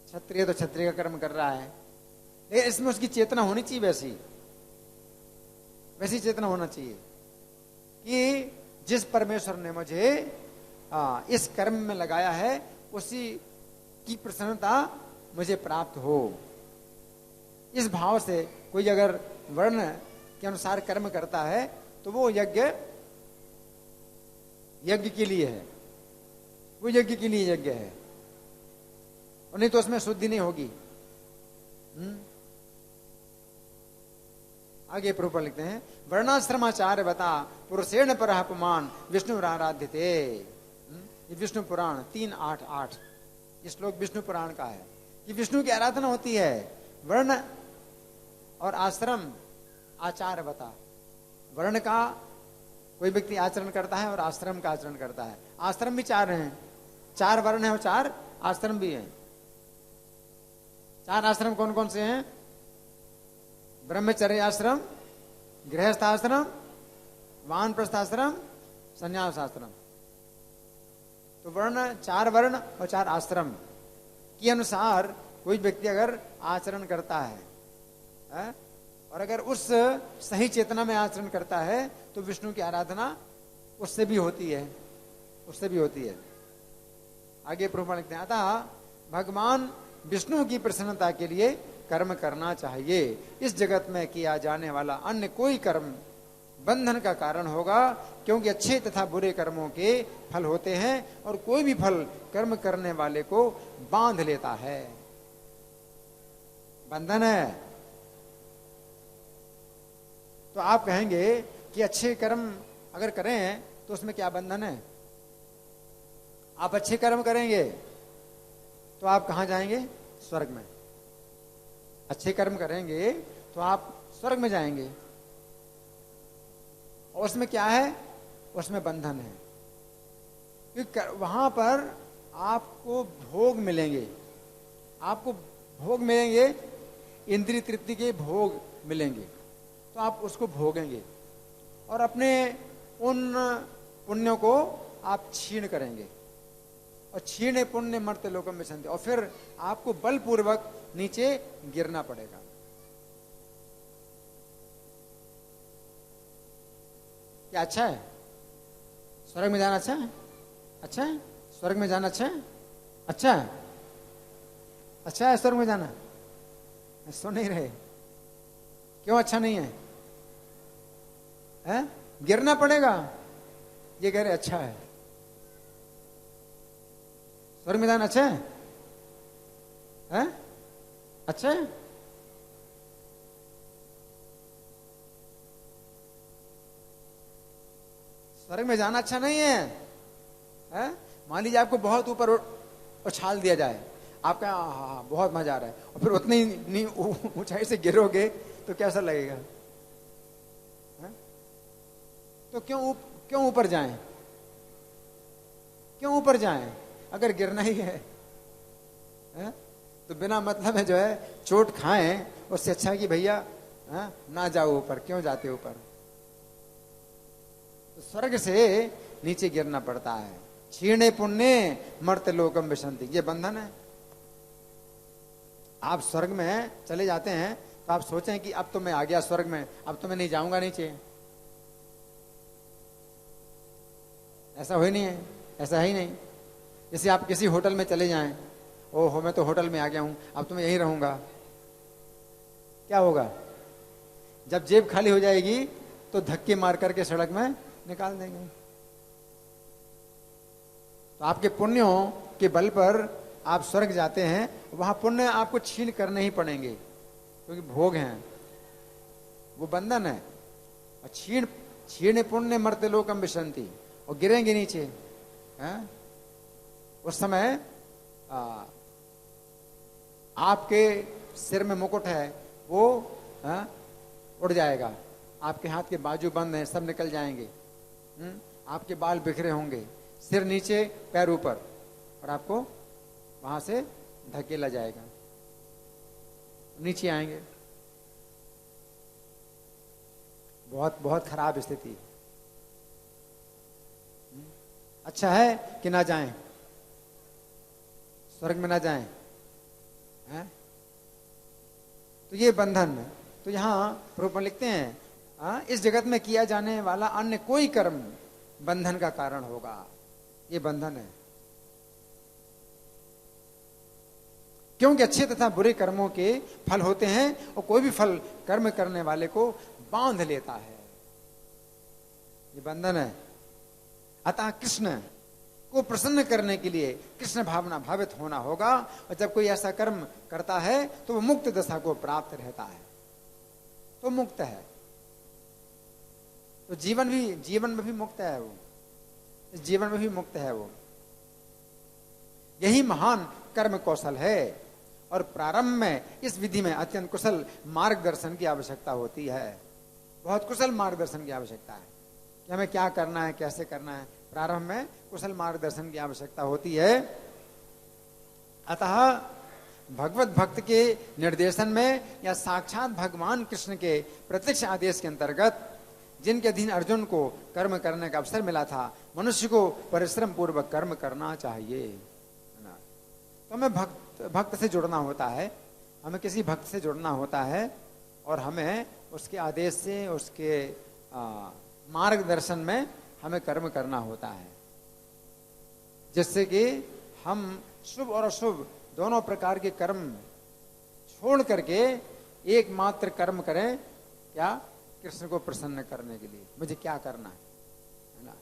क्षत्रिय तो क्षत्रिय का कर्म कर रहा है। लेकिन इसमें उसकी चेतना होनी चाहिए, वैसी चेतना होना चाहिए कि जिस परमेश्वर ने मुझे इस कर्म में लगाया है उसी की प्रसन्नता मुझे प्राप्त हो। इस भाव से कोई अगर वर्ण के अनुसार कर्म करता है तो वो यज्ञ के लिए है, वो यज्ञ के लिए यज्ञ है, और नहीं तो उसमें शुद्धि नहीं होगी। आगे प्रभुपाद लिखते हैं, वर्णाश्रमाचार्य बता पुरुषेण पर अपमान विष्णु आराध्य थे। ये विष्णु पुराण 3:8-8 ये श्लोक विष्णु पुराण का है कि विष्णु की आराधना होती है। वर्ण और आश्रम आचार बता, वर्ण का कोई व्यक्ति आचरण करता है और आश्रम का आचरण करता है। आश्रम भी 4 हैं, 4 वर्ण है और 4 आश्रम भी हैं। 4 आश्रम कौन कौन से हैं? ब्रह्मचर्य आश्रम, गृहस्थ आश्रम, वानप्रस्थ आश्रम, संन्यास आश्रम। तो वर्ण 4 वर्ण और 4 आश्रम के अनुसार कोई व्यक्ति अगर आचरण करता है और अगर उस सही चेतना में आचरण करता है तो विष्णु की आराधना उससे भी होती है, उससे भी होती है। आगे प्रभुपाद लिखते हैं, अतः भगवान विष्णु की प्रसन्नता के लिए कर्म करना चाहिए। इस जगत में किया जाने वाला अन्य कोई कर्म बंधन का कारण होगा, क्योंकि अच्छे तथा बुरे कर्मों के फल होते हैं और कोई भी फल कर्म करने वाले को बांध लेता है। बंधन है। तो आप कहेंगे कि अच्छे कर्म अगर करें तो उसमें क्या बंधन है? आप अच्छे कर्म करेंगे तो आप कहां जाएंगे? स्वर्ग में। अच्छे कर्म करेंगे तो आप स्वर्ग में जाएंगे। और उसमें क्या है? उसमें बंधन है, क्योंकि वहां पर आपको भोग मिलेंगे, आपको भोग मिलेंगे, इंद्रिय तृप्ति के भोग मिलेंगे, तो आप उसको भोगेंगे और अपने उन पुण्यों को आप छीण करेंगे। और छीणे पुण्य मर्त्य लोकम विशन्ति, और फिर आपको बलपूर्वक नीचे गिरना पड़ेगा। क्या अच्छा है? स्वर्ग में जाना अच्छा है? अच्छा है स्वर्ग में जाना? अच्छा है? अच्छा है? अच्छा है स्वर्ग में जाना? सुन नहीं रहे? क्यों अच्छा नहीं है? हैं? गिरना पड़ेगा? ये कह रहे अच्छा है। स्वर्ग में जाना अच्छा है? हैं? अच्छा है? स्वर्ग में जाना अच्छा नहीं है? हैं? मान लीजिए आपको बहुत ऊपर उछाल दिया जाए, आपका हाँ बहुत मजा आ रहा है, और फिर उतनी ऊंचाई से गिरोगे तो कैसा लगेगा? हैं? तो क्यों ऊपर जाएं? क्यों ऊपर जाएं अगर गिरना ही है? तो बिना मतलब है जो है चोट खाएं, उससे अच्छा कि भैया ना जाओ ऊपर। क्यों जाते ऊपर? तो स्वर्ग से नीचे गिरना पड़ता है। क्षीणे पुण्य मर्त्य लोकम विशन्ति, ये बंधन है। आप स्वर्ग में चले जाते हैं तो आप सोचें कि अब तो मैं आ गया स्वर्ग में, अब तो मैं नहीं जाऊंगा नीचे। ऐसा हो ही नहीं है, ऐसा है ही नहीं। जैसे आप किसी होटल में चले जाएं, ओहो मैं तो होटल में आ गया हूं, अब तो मैं यहीं रहूंगा। क्या होगा? जब जेब खाली हो जाएगी तो धक्के मार करके सड़क में निकाल देंगे। तो आपके पुण्यों के बल पर आप स्वर्ग जाते हैं, वहां पुण्य आपको छीन करने ही पड़ेंगे, क्योंकि भोग हैं, वो बंधन है। और छीण पुण्य मर्त्य लोकम विशन्ति, और गिरेंगे नीचे। उस समय आपके सिर में मुकुट है वो उड़ जाएगा, आपके हाथ के बाजू बंद हैं, सब निकल जाएंगे। आपके बाल बिखरे होंगे, सिर नीचे पैर ऊपर, और आपको वहां से धकेला जाएगा, नीचे आएंगे। बहुत बहुत खराब स्थिति। अच्छा है कि ना जाएं, स्वर्ग में ना जाएं, हैं? तो ये बंधन। तो यहां प्रभुपाद लिखते हैं इस जगत में किया जाने वाला अन्य कोई कर्म बंधन का कारण होगा। ये बंधन है, क्योंकि अच्छे तथा बुरे कर्मों के फल होते हैं और कोई भी फल कर्म करने वाले को बांध लेता है। ये बंधन है। अतः कृष्ण को प्रसन्न करने के लिए कृष्ण भावना भावित होना होगा, और जब कोई ऐसा कर्म करता है तो वो मुक्त दशा को प्राप्त रहता है, तो मुक्त है। तो जीवन में भी मुक्त है वो, इस जीवन में भी मुक्त है वो। यही महान कर्म कौशल है, और प्रारंभ में इस विधि में अत्यंत कुशल मार्गदर्शन की आवश्यकता होती है। बहुत कुशल मार्गदर्शन की आवश्यकता है कि हमें क्या करना है, कैसे करना है। प्रारंभ में कुशल मार्गदर्शन की आवश्यकता होती है। अतः भगवत भक्त के निर्देशन में या साक्षात भगवान कृष्ण के प्रत्यक्ष आदेश के अंतर्गत जिनके अधीन अर्जुन को कर्म करने का अवसर मिला था, मनुष्य को परिश्रम पूर्वक कर्म करना चाहिए। तो हमें भक्त से जुड़ना होता है, हमें किसी भक्त से जुड़ना होता है, और हमें उसके आदेश से, उसके मार्गदर्शन में हमें कर्म करना होता है, जिससे कि हम शुभ और अशुभ दोनों प्रकार के कर्म छोड़ करके एकमात्र कर्म करें। क्या? कृष्ण को प्रसन्न करने के लिए मुझे क्या करना है ना।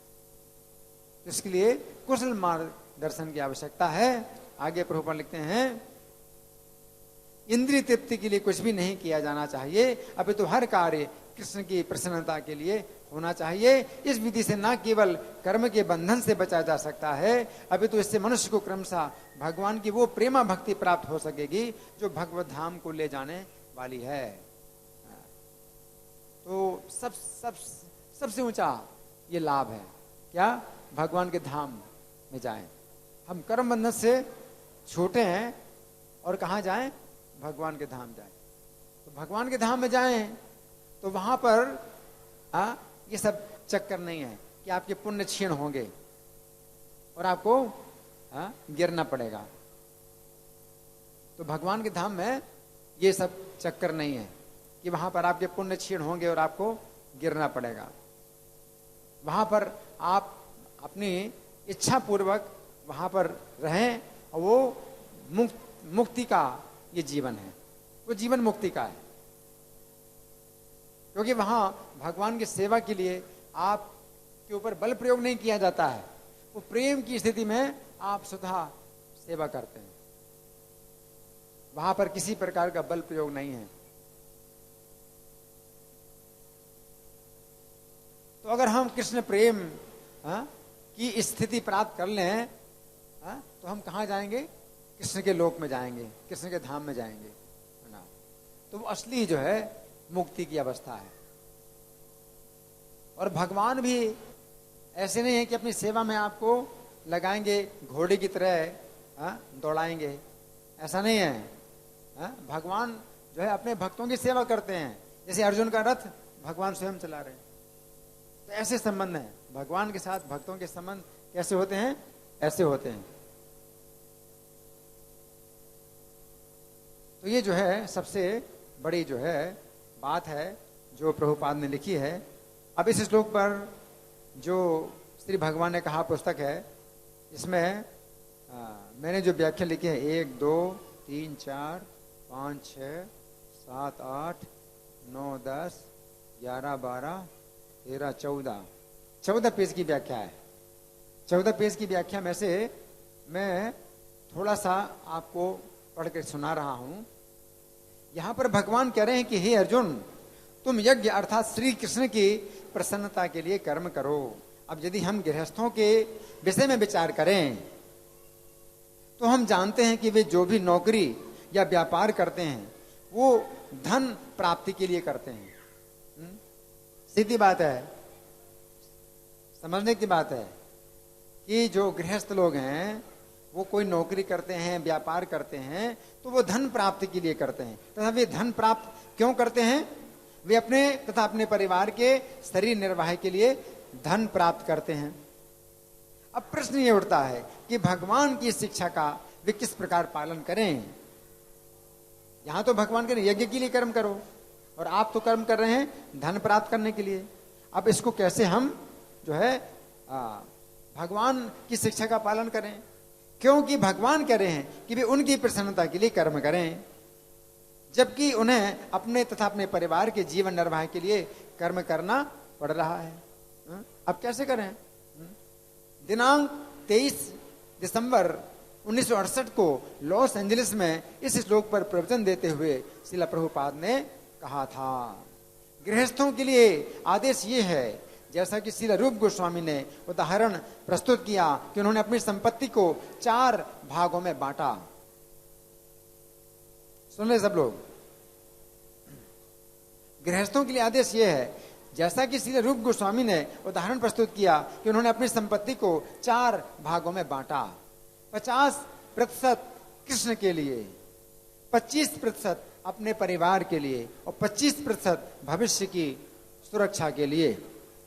तो इसके लिए कुशल मार्गदर्शन की आवश्यकता है। आगे प्रभुपाद लिखते हैं, इंद्रिय तृप्ति के लिए कुछ भी नहीं किया जाना चाहिए, अभी तो हर कार्य कृष्ण की प्रसन्नता के लिए होना चाहिए। इस विधि से न केवल कर्म के बंधन से बचा जा सकता है, अभी तो इससे मनुष्य को क्रमशः भगवान की वो प्रेमा भक्ति प्राप्त हो सकेगी जो भगवत धाम को ले जाने वाली है। तो सबसे ऊंचा ये लाभ है, क्या? भगवान के धाम में जाएं। हम कर्म बंधन से छूटे हैं और कहाँ जाएं? भगवान के धाम जाएं। तो भगवान के धाम में जाएं तो वहां पर ये सब चक्कर नहीं है कि आपके पुण्य क्षीण होंगे और आपको गिरना पड़ेगा। तो भगवान के धाम में ये सब चक्कर नहीं है कि वहां पर आपके पुण्य क्षीण होंगे और आपको गिरना पड़ेगा। वहां पर आप अपनी इच्छा पूर्वक वहां पर रहें, और वो मुक्ति का ये जीवन है, वो जीवन मुक्ति का है। क्योंकि वहां भगवान की सेवा के लिए आपके ऊपर बल प्रयोग नहीं किया जाता है, वो प्रेम की स्थिति में आप स्वतः सेवा करते हैं। वहां पर किसी प्रकार का बल प्रयोग नहीं है। तो अगर हम कृष्ण प्रेम की स्थिति प्राप्त कर लें तो हम कहाँ जाएंगे? कृष्ण के लोक में जाएंगे, कृष्ण के धाम में जाएंगे, है ना। तो वो असली जो है मुक्ति की अवस्था है। और भगवान भी ऐसे नहीं है कि अपनी सेवा में आपको लगाएंगे, घोड़े की तरह दौड़ाएंगे, ऐसा नहीं है। भगवान जो है अपने भक्तों की सेवा करते हैं, जैसे अर्जुन का रथ भगवान स्वयं चला रहे हैं। तो ऐसे संबंध है भगवान के साथ, भक्तों के संबंध कैसे होते हैं? ऐसे होते हैं। तो ये जो है सबसे बड़ी जो है बात है जो प्रभुपाद ने लिखी है। अब इस श्लोक पर जो श्री भगवान ने कहा पुस्तक है, इसमें मैंने जो व्याख्या लिखी है 1 2 3 4 5 6 7 8 9 10 11 12 13 14 पेज की व्याख्या है। 14 पेज की व्याख्या में से मैं थोड़ा सा आपको पढ़ कर सुना रहा हूं। यहां पर भगवान कह रहे हैं कि हे अर्जुन, तुम यज्ञ अर्थात श्री कृष्ण की प्रसन्नता के लिए कर्म करो। अब यदि हम गृहस्थों के विषय में विचार करें तो हम जानते हैं कि वे जो भी नौकरी या व्यापार करते हैं वो धन प्राप्ति के लिए करते हैं। सीधी बात है, समझने की बात है कि जो गृहस्थ लोग हैं वो कोई नौकरी करते हैं, व्यापार करते हैं, तो वो धन प्राप्ति के लिए करते हैं। तथा वे धन प्राप्त क्यों करते हैं? वे अपने तथा अपने परिवार के शरीर निर्वाह के लिए धन प्राप्त करते हैं। अब प्रश्न ये उठता है कि भगवान की शिक्षा का वे किस प्रकार पालन करें। यहां तो भगवान के यज्ञ के लिए कर्म करो, और आप तो कर्म कर रहे हैं धन प्राप्त करने के लिए। अब इसको कैसे हम जो है भगवान की शिक्षा का पालन करें, क्योंकि भगवान कह रहे हैं कि वे उनकी प्रसन्नता के लिए कर्म करें, जबकि उन्हें अपने तथा अपने परिवार के जीवन निर्वाह के लिए कर्म करना पड़ रहा है। अब कैसे करें? दिनांक 23 दिसंबर 1968 को लॉस एंजलिस में इस श्लोक पर प्रवचन देते हुए श्रील प्रभुपाद ने कहा था, गृहस्थों के लिए आदेश ये है, जैसा कि श्रील रूप गोस्वामी ने उदाहरण प्रस्तुत किया कि उन्होंने अपनी संपत्ति को 4 भागों में बांटा। सुन रहे सब लोग? गृहस्थों के लिए आदेश यह है, जैसा कि श्रील रूप गोस्वामी ने उदाहरण प्रस्तुत किया कि उन्होंने अपनी संपत्ति को 4 भागों में बांटा। 50% कृष्ण के लिए, 25% अपने परिवार के लिए और 25% भविष्य की सुरक्षा के लिए।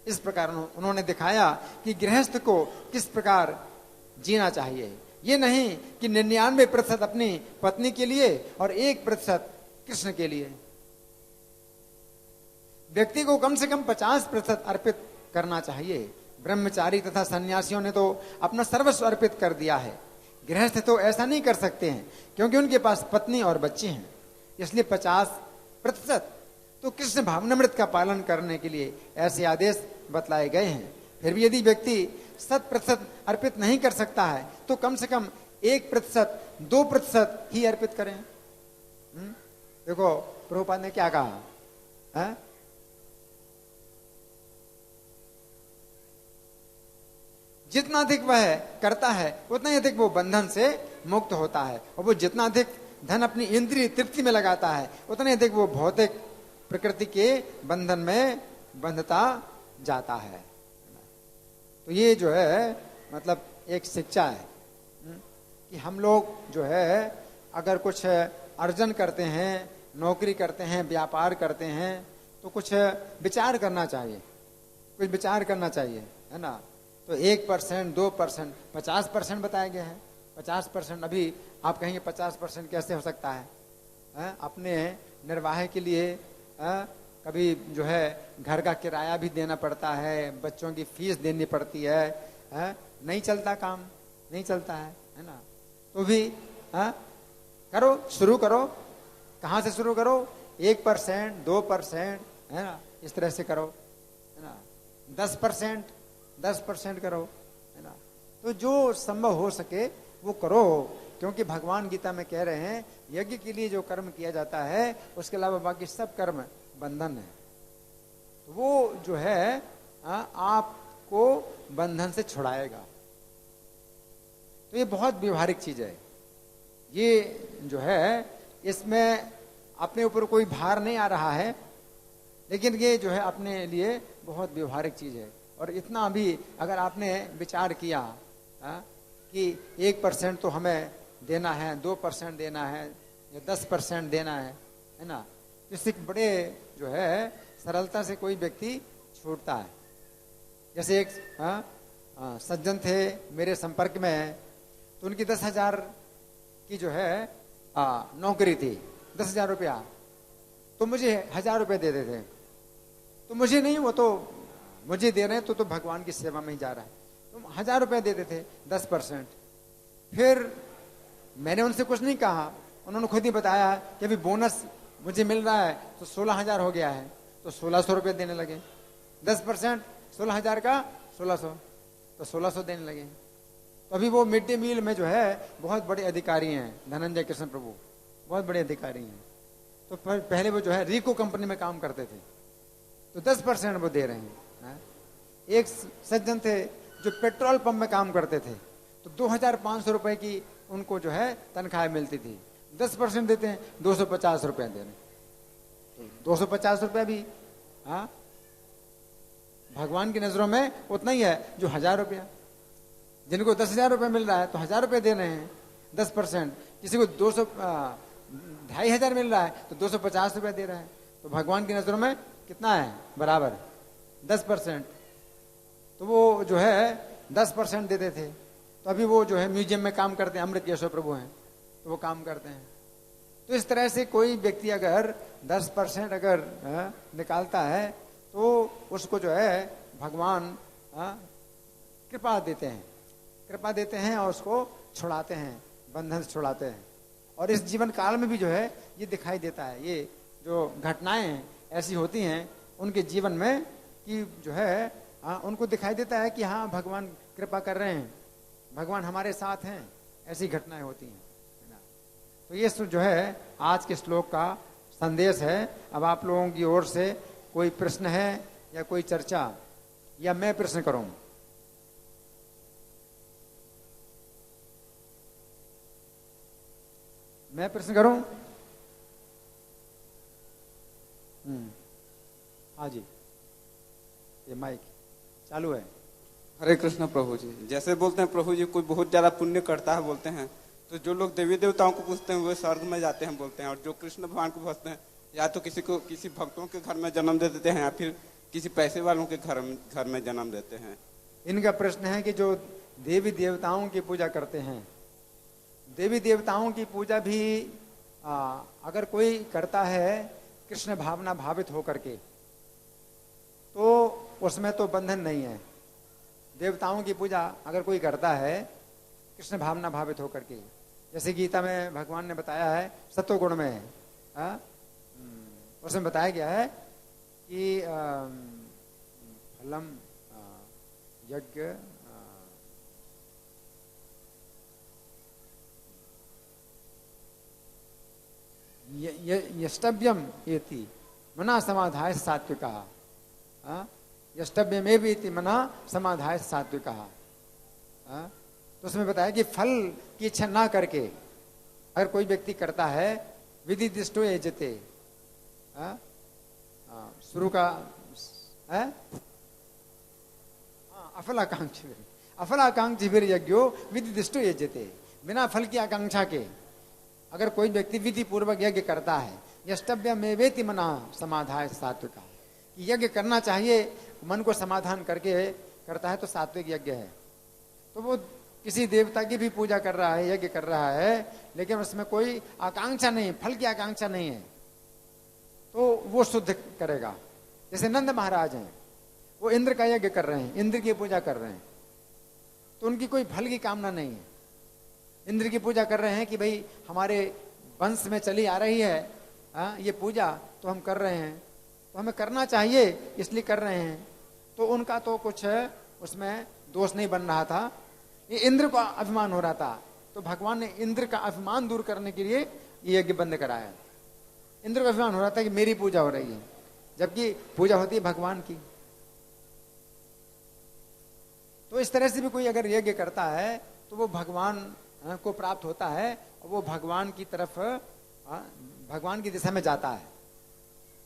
इस प्रकार उन्होंने दिखाया कि गृहस्थ को किस प्रकार जीना चाहिए। ये नहीं कि 99% अपनी पत्नी के लिए और 1% कृष्ण के लिए। व्यक्ति को कम से कम 50% अर्पित करना चाहिए। ब्रह्मचारी तथा सन्यासियों ने तो अपना सर्वस्व अर्पित कर दिया है, गृहस्थ तो ऐसा नहीं कर सकते हैं, क्योंकि उनके पास पत्नी और बच्चे हैं। इसलिए 50% तो कृष्ण भावनामृत का पालन करने के लिए ऐसे आदेश बतलाए गए हैं। फिर भी यदि व्यक्ति 100% अर्पित नहीं कर सकता है तो कम से कम 1%, 2% ही अर्पित करें। देखो प्रभुपाद ने क्या कहा है? जितना अधिक वह करता है उतना ही अधिक वो बंधन से मुक्त होता है, और वो जितना अधिक धन अपनी इंद्रिय तृप्ति में लगाता है उतना ही अधिक वो भौतिक प्रकृति के बंधन में बंधता जाता है। तो ये जो है मतलब एक शिक्षा है कि हम लोग जो है अगर कुछ अर्जन करते हैं, नौकरी करते हैं, व्यापार करते हैं, तो कुछ विचार करना चाहिए, कुछ विचार करना चाहिए, है ना। तो 1%, 2%, 50% बताया गया है। 50%, अभी आप कहेंगे 50% कैसे हो सकता है? अपने निर्वाह के लिए कभी जो है घर का किराया भी देना पड़ता है, बच्चों की फीस देनी पड़ती है, नहीं चलता काम, नहीं चलता है ना। तो भी करो, शुरू करो। कहाँ से शुरू करो? 1%, 2%, है ना, इस तरह से करो, है ना। 10% करो, है ना। तो जो संभव हो सके वो करो, क्योंकि भगवान गीता में कह रहे हैं यज्ञ के लिए जो कर्म किया जाता है उसके अलावा बाकी सब कर्म बंधन है। तो वो जो है आपको बंधन से छुड़ाएगा। तो ये बहुत व्यवहारिक चीज है। ये जो है इसमें अपने ऊपर कोई भार नहीं आ रहा है, लेकिन ये जो है अपने लिए बहुत व्यवहारिक चीज है। और इतना भी अगर आपने विचार किया कि 1% तो हमें देना है, 2% देना है या 10% देना है ना, इससे बड़े जो है सरलता से कोई व्यक्ति छूटता है। जैसे एक सज्जन थे मेरे संपर्क में, तो उनकी 10,000 की जो है नौकरी थी, 10,000 रुपया, तो मुझे 1,000 रुपये दे देते। तो मुझे नहीं, वो तो मुझे दे रहे हैं तो भगवान की सेवा में ही जा रहा है। तो 1,000 रुपये देते थे, 10%। फिर मैंने उनसे कुछ नहीं कहा, उन्होंने खुद ही बताया कि अभी बोनस मुझे मिल रहा है तो 16,000 हो गया है, तो 1,600 रुपये देने लगे। 10% 16,000 का 1,600, तो 1,600 देने लगे। तो अभी वो मिड डे मील में जो है बहुत बड़े अधिकारी हैं, धनंजय कृष्ण प्रभु बहुत बड़े अधिकारी हैं। तो पहले वो जो है रिको कंपनी में काम करते थे, तो 10% वो दे रहे हैं। एक सज्जन थे जो पेट्रोल पंप में काम करते थे, तो 2,500 रुपए की उनको जो है तनख्वाह मिलती थी। 10% देते हैं, 250 रुपए दे रहे, तो 250 रुपया भी भगवान की नजरों में उतना ही है जो 1,000 रुपया। जिनको 10,000 रुपये मिल रहा है तो 1,000 रुपये दे रहे हैं 10%। किसी को 2,500 मिल रहा है तो 250 रुपये दे रहा है। तो भगवान की नजरों में कितना है? बराबर 10%। तो वो जो है 10% देते थे, तो अभी वो जो है म्यूजियम में काम करते हैं, अमृत केशव प्रभु हैं तो वो काम करते हैं। तो इस तरह से कोई व्यक्ति अगर 10% अगर निकालता है तो उसको जो है भगवान कृपा देते हैं और उसको छुड़ाते हैं, बंधन से छुड़ाते हैं। और इस जीवन काल में भी जो है ये दिखाई देता है, ये जो घटनाएं ऐसी होती हैं उनके जीवन में कि जो है उनको दिखाई देता है कि हाँ भगवान कृपा कर रहे हैं, भगवान हमारे साथ हैं, ऐसी घटनाएं होती हैं। तो ये जो है आज के श्लोक का संदेश है। अब आप लोगों की ओर से कोई प्रश्न है या कोई चर्चा, या मैं प्रश्न करूं? मैं प्रश्न करूं? हाँ जी, ये माइक चालू है। हरे कृष्ण प्रभु जी। जैसे बोलते हैं प्रभु जी कोई बहुत ज्यादा पुण्य करता है बोलते हैं, तो जो लोग देवी देवताओं को पूछते हैं वो स्वर्ग में जाते हैं बोलते हैं, और जो कृष्ण भगवान को पूछते हैं या तो किसी भक्तों के घर में जन्म दे देते हैं या फिर किसी पैसे वालों के घर में जन्म देते हैं। इनका प्रश्न है कि जो देवी देवताओं की पूजा करते हैं, देवी देवताओं की पूजा भी अगर कोई करता है कृष्ण भावना भावित होकर के, तो उसमें तो बंधन नहीं है। देवताओं की पूजा अगर कोई करता है कृष्ण भावना भावित होकर के, जैसे गीता में भगवान ने बताया है सत्वगुण में, उसमें बताया गया है कि फलम यज्ञ यष्टव्यम एति मना समाधाय सात्विका, यष्टव्यम एति मना समाधाय सात्विका। तो उसमें बताया कि फल की इच्छा ना करके अगर कोई व्यक्ति करता है विधि दिष्टो यजते, शुरू का है अफलाकांक्षी फिर यज्ञो विधि दिष्टो यजते, बिना फल की आकांक्षा के अगर कोई व्यक्ति विधि पूर्वक यज्ञ करता है, यष्टव्य में वेति मना समाधाय सात्विका, कि यज्ञ करना चाहिए, मन को समाधान करके करता है तो सात्विक यज्ञ है। तो वो किसी देवता की भी पूजा कर रहा है, यज्ञ कर रहा है, लेकिन उसमें कोई आकांक्षा नहीं, फल की आकांक्षा नहीं है, तो वो शुद्ध करेगा। जैसे नंद महाराज हैं, वो इंद्र का यज्ञ कर रहे हैं, इंद्र की पूजा कर रहे हैं, तो उनकी कोई फल की कामना नहीं है। इंद्र की पूजा कर रहे हैं कि भाई हमारे वंश में चली आ रही है ये पूजा, तो हम कर रहे हैं, तो हमें करना चाहिए इसलिए कर रहे हैं। तो उनका तो कुछ उसमें दोष नहीं बन रहा था, ये इंद्र का अभिमान हो रहा था। तो भगवान ने इंद्र का अभिमान दूर करने के लिए ये यज्ञ बंद कराया। इंद्र का अभिमान हो रहा था कि मेरी पूजा हो रही है, जबकि पूजा होती है भगवान की। तो इस तरह से भी कोई अगर यज्ञ करता है तो वो भगवान को प्राप्त होता है, और वो भगवान की तरफ भगवान की दिशा में जाता है।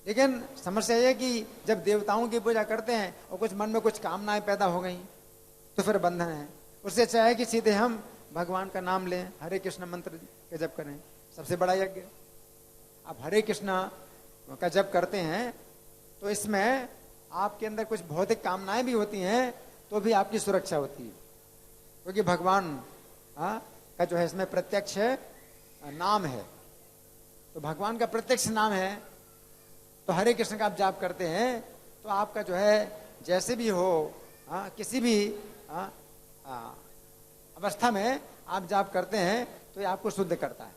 लेकिन समस्या यह कि जब देवताओं की पूजा करते हैं और कुछ मन में कुछ कामनाएं पैदा हो गई तो फिर बंधन है। उससे अच्छा है कि सीधे हम भगवान का नाम लें, हरे कृष्ण मंत्र का जप करें, सबसे बड़ा यज्ञ। आप हरे कृष्ण का जप करते हैं तो इसमें आपके अंदर कुछ भौतिक कामनाएं भी होती हैं तो भी आपकी सुरक्षा होती है, क्योंकि भगवान का जो है इसमें प्रत्यक्ष नाम है। तो भगवान का प्रत्यक्ष नाम है, तो हरे कृष्ण का आप जाप करते हैं तो आपका जो है जैसे भी हो किसी भी अवस्था में आप जाप करते हैं तो ये आपको शुद्ध करता है।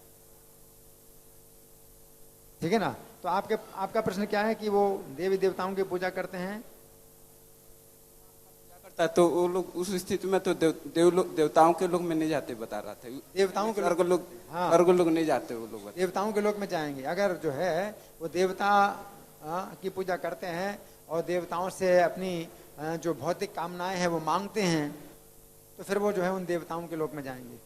ठीक है ना? तो आपका प्रश्न क्या है कि वो देवी देवताओं की पूजा करते हैं, तो वो लोग उस स्थिति में तो देवताओं के लोग में नहीं जाते, बता रहा था। देवताओं के लोग स्वर्ग लोग नहीं जाते, वो लोग देवताओं के लोग में जाएंगे। अगर जो है वो देवता की पूजा करते हैं और देवताओं से अपनी जो भौतिक कामनाएं हैं वो मांगते हैं, तो फिर वो जो है उन देवताओं के लोक में जाएंगे।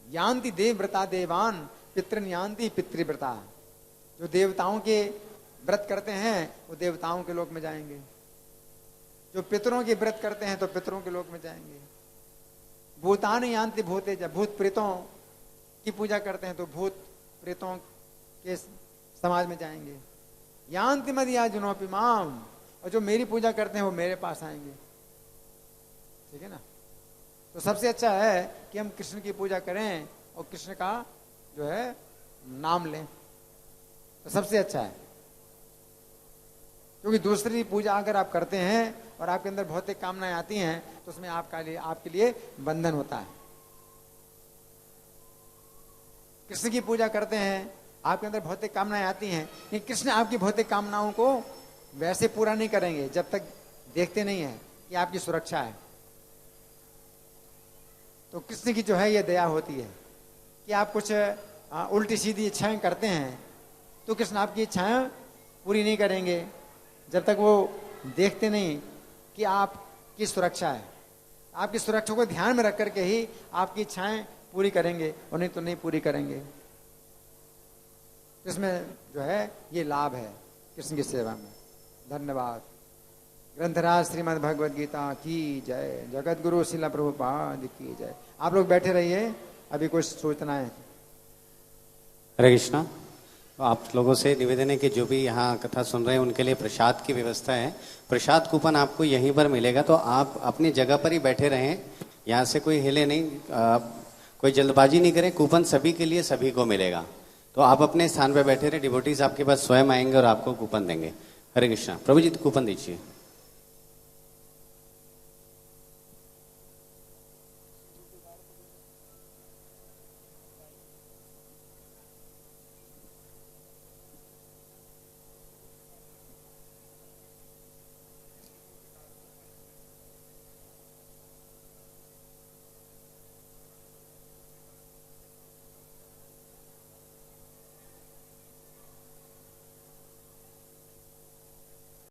यान्ति देवव्रता देवान पितृन यान्ति पितृव्रता, जो देवताओं के व्रत करते हैं वो देवताओं के लोक में जाएंगे, जो पितरों के व्रत करते हैं तो पितरों के लोक में जाएंगे। भूतान यान्ति भूते, जब भूत प्रेतों की पूजा करते हैं तो भूत प्रेतों के समाज में जाएंगे। यान्ति मदयाजिनोपि माम, और जो मेरी पूजा करते हैं वो मेरे पास आएंगे। ठीक है ना। तो सबसे अच्छा है कि हम कृष्ण की पूजा करें और कृष्ण का जो है नाम लें, तो सबसे अच्छा है। क्योंकि दूसरी पूजा अगर आप करते हैं और आपके अंदर भौतिक कामनाएं आती हैं तो उसमें आपके लिए बंधन होता है। कृष्ण की पूजा करते हैं, आपके अंदर भौतिक कामनाएं आती हैं, लेकिन कृष्ण आपकी भौतिक कामनाओं को वैसे पूरा नहीं करेंगे जब तक देखते नहीं है कि आपकी सुरक्षा है। तो कृष्ण की जो है ये दया होती है कि आप कुछ उल्टी सीधी इच्छाएं करते हैं तो कृष्ण आपकी इच्छाएं पूरी नहीं करेंगे जब तक वो देखते नहीं कि आपकी सुरक्षा है। आपकी सुरक्षा को ध्यान में रख करके ही आपकी इच्छाएं पूरी करेंगे, और नहीं तो नहीं पूरी करेंगे। इसमें जो है ये लाभ है कृष्ण की सेवा में। धन्यवाद। ग्रंथराज श्रीमद् भगवद गीता की जय। जगत गुरु शिला प्रभुपाद की जय। आप लोग बैठे रहिए, अभी कुछ सूचनाएं। हरे कृष्णा। तो आप लोगों से निवेदन है कि जो भी यहाँ कथा सुन रहे हैं उनके लिए प्रसाद की व्यवस्था है। प्रसाद कूपन आपको यहीं पर मिलेगा, तो आप अपनी जगह पर ही बैठे रहें, यहाँ से कोई हिले नहीं, कोई जल्दबाजी नहीं करें। कूपन सभी के लिए सभी को मिलेगा, तो आप अपने स्थान पर बैठे रहे। डिवोटीज आपके पास स्वयं आएंगे और आपको कूपन देंगे। हरे कृष्णा। प्रभु जी कूपन दीजिए।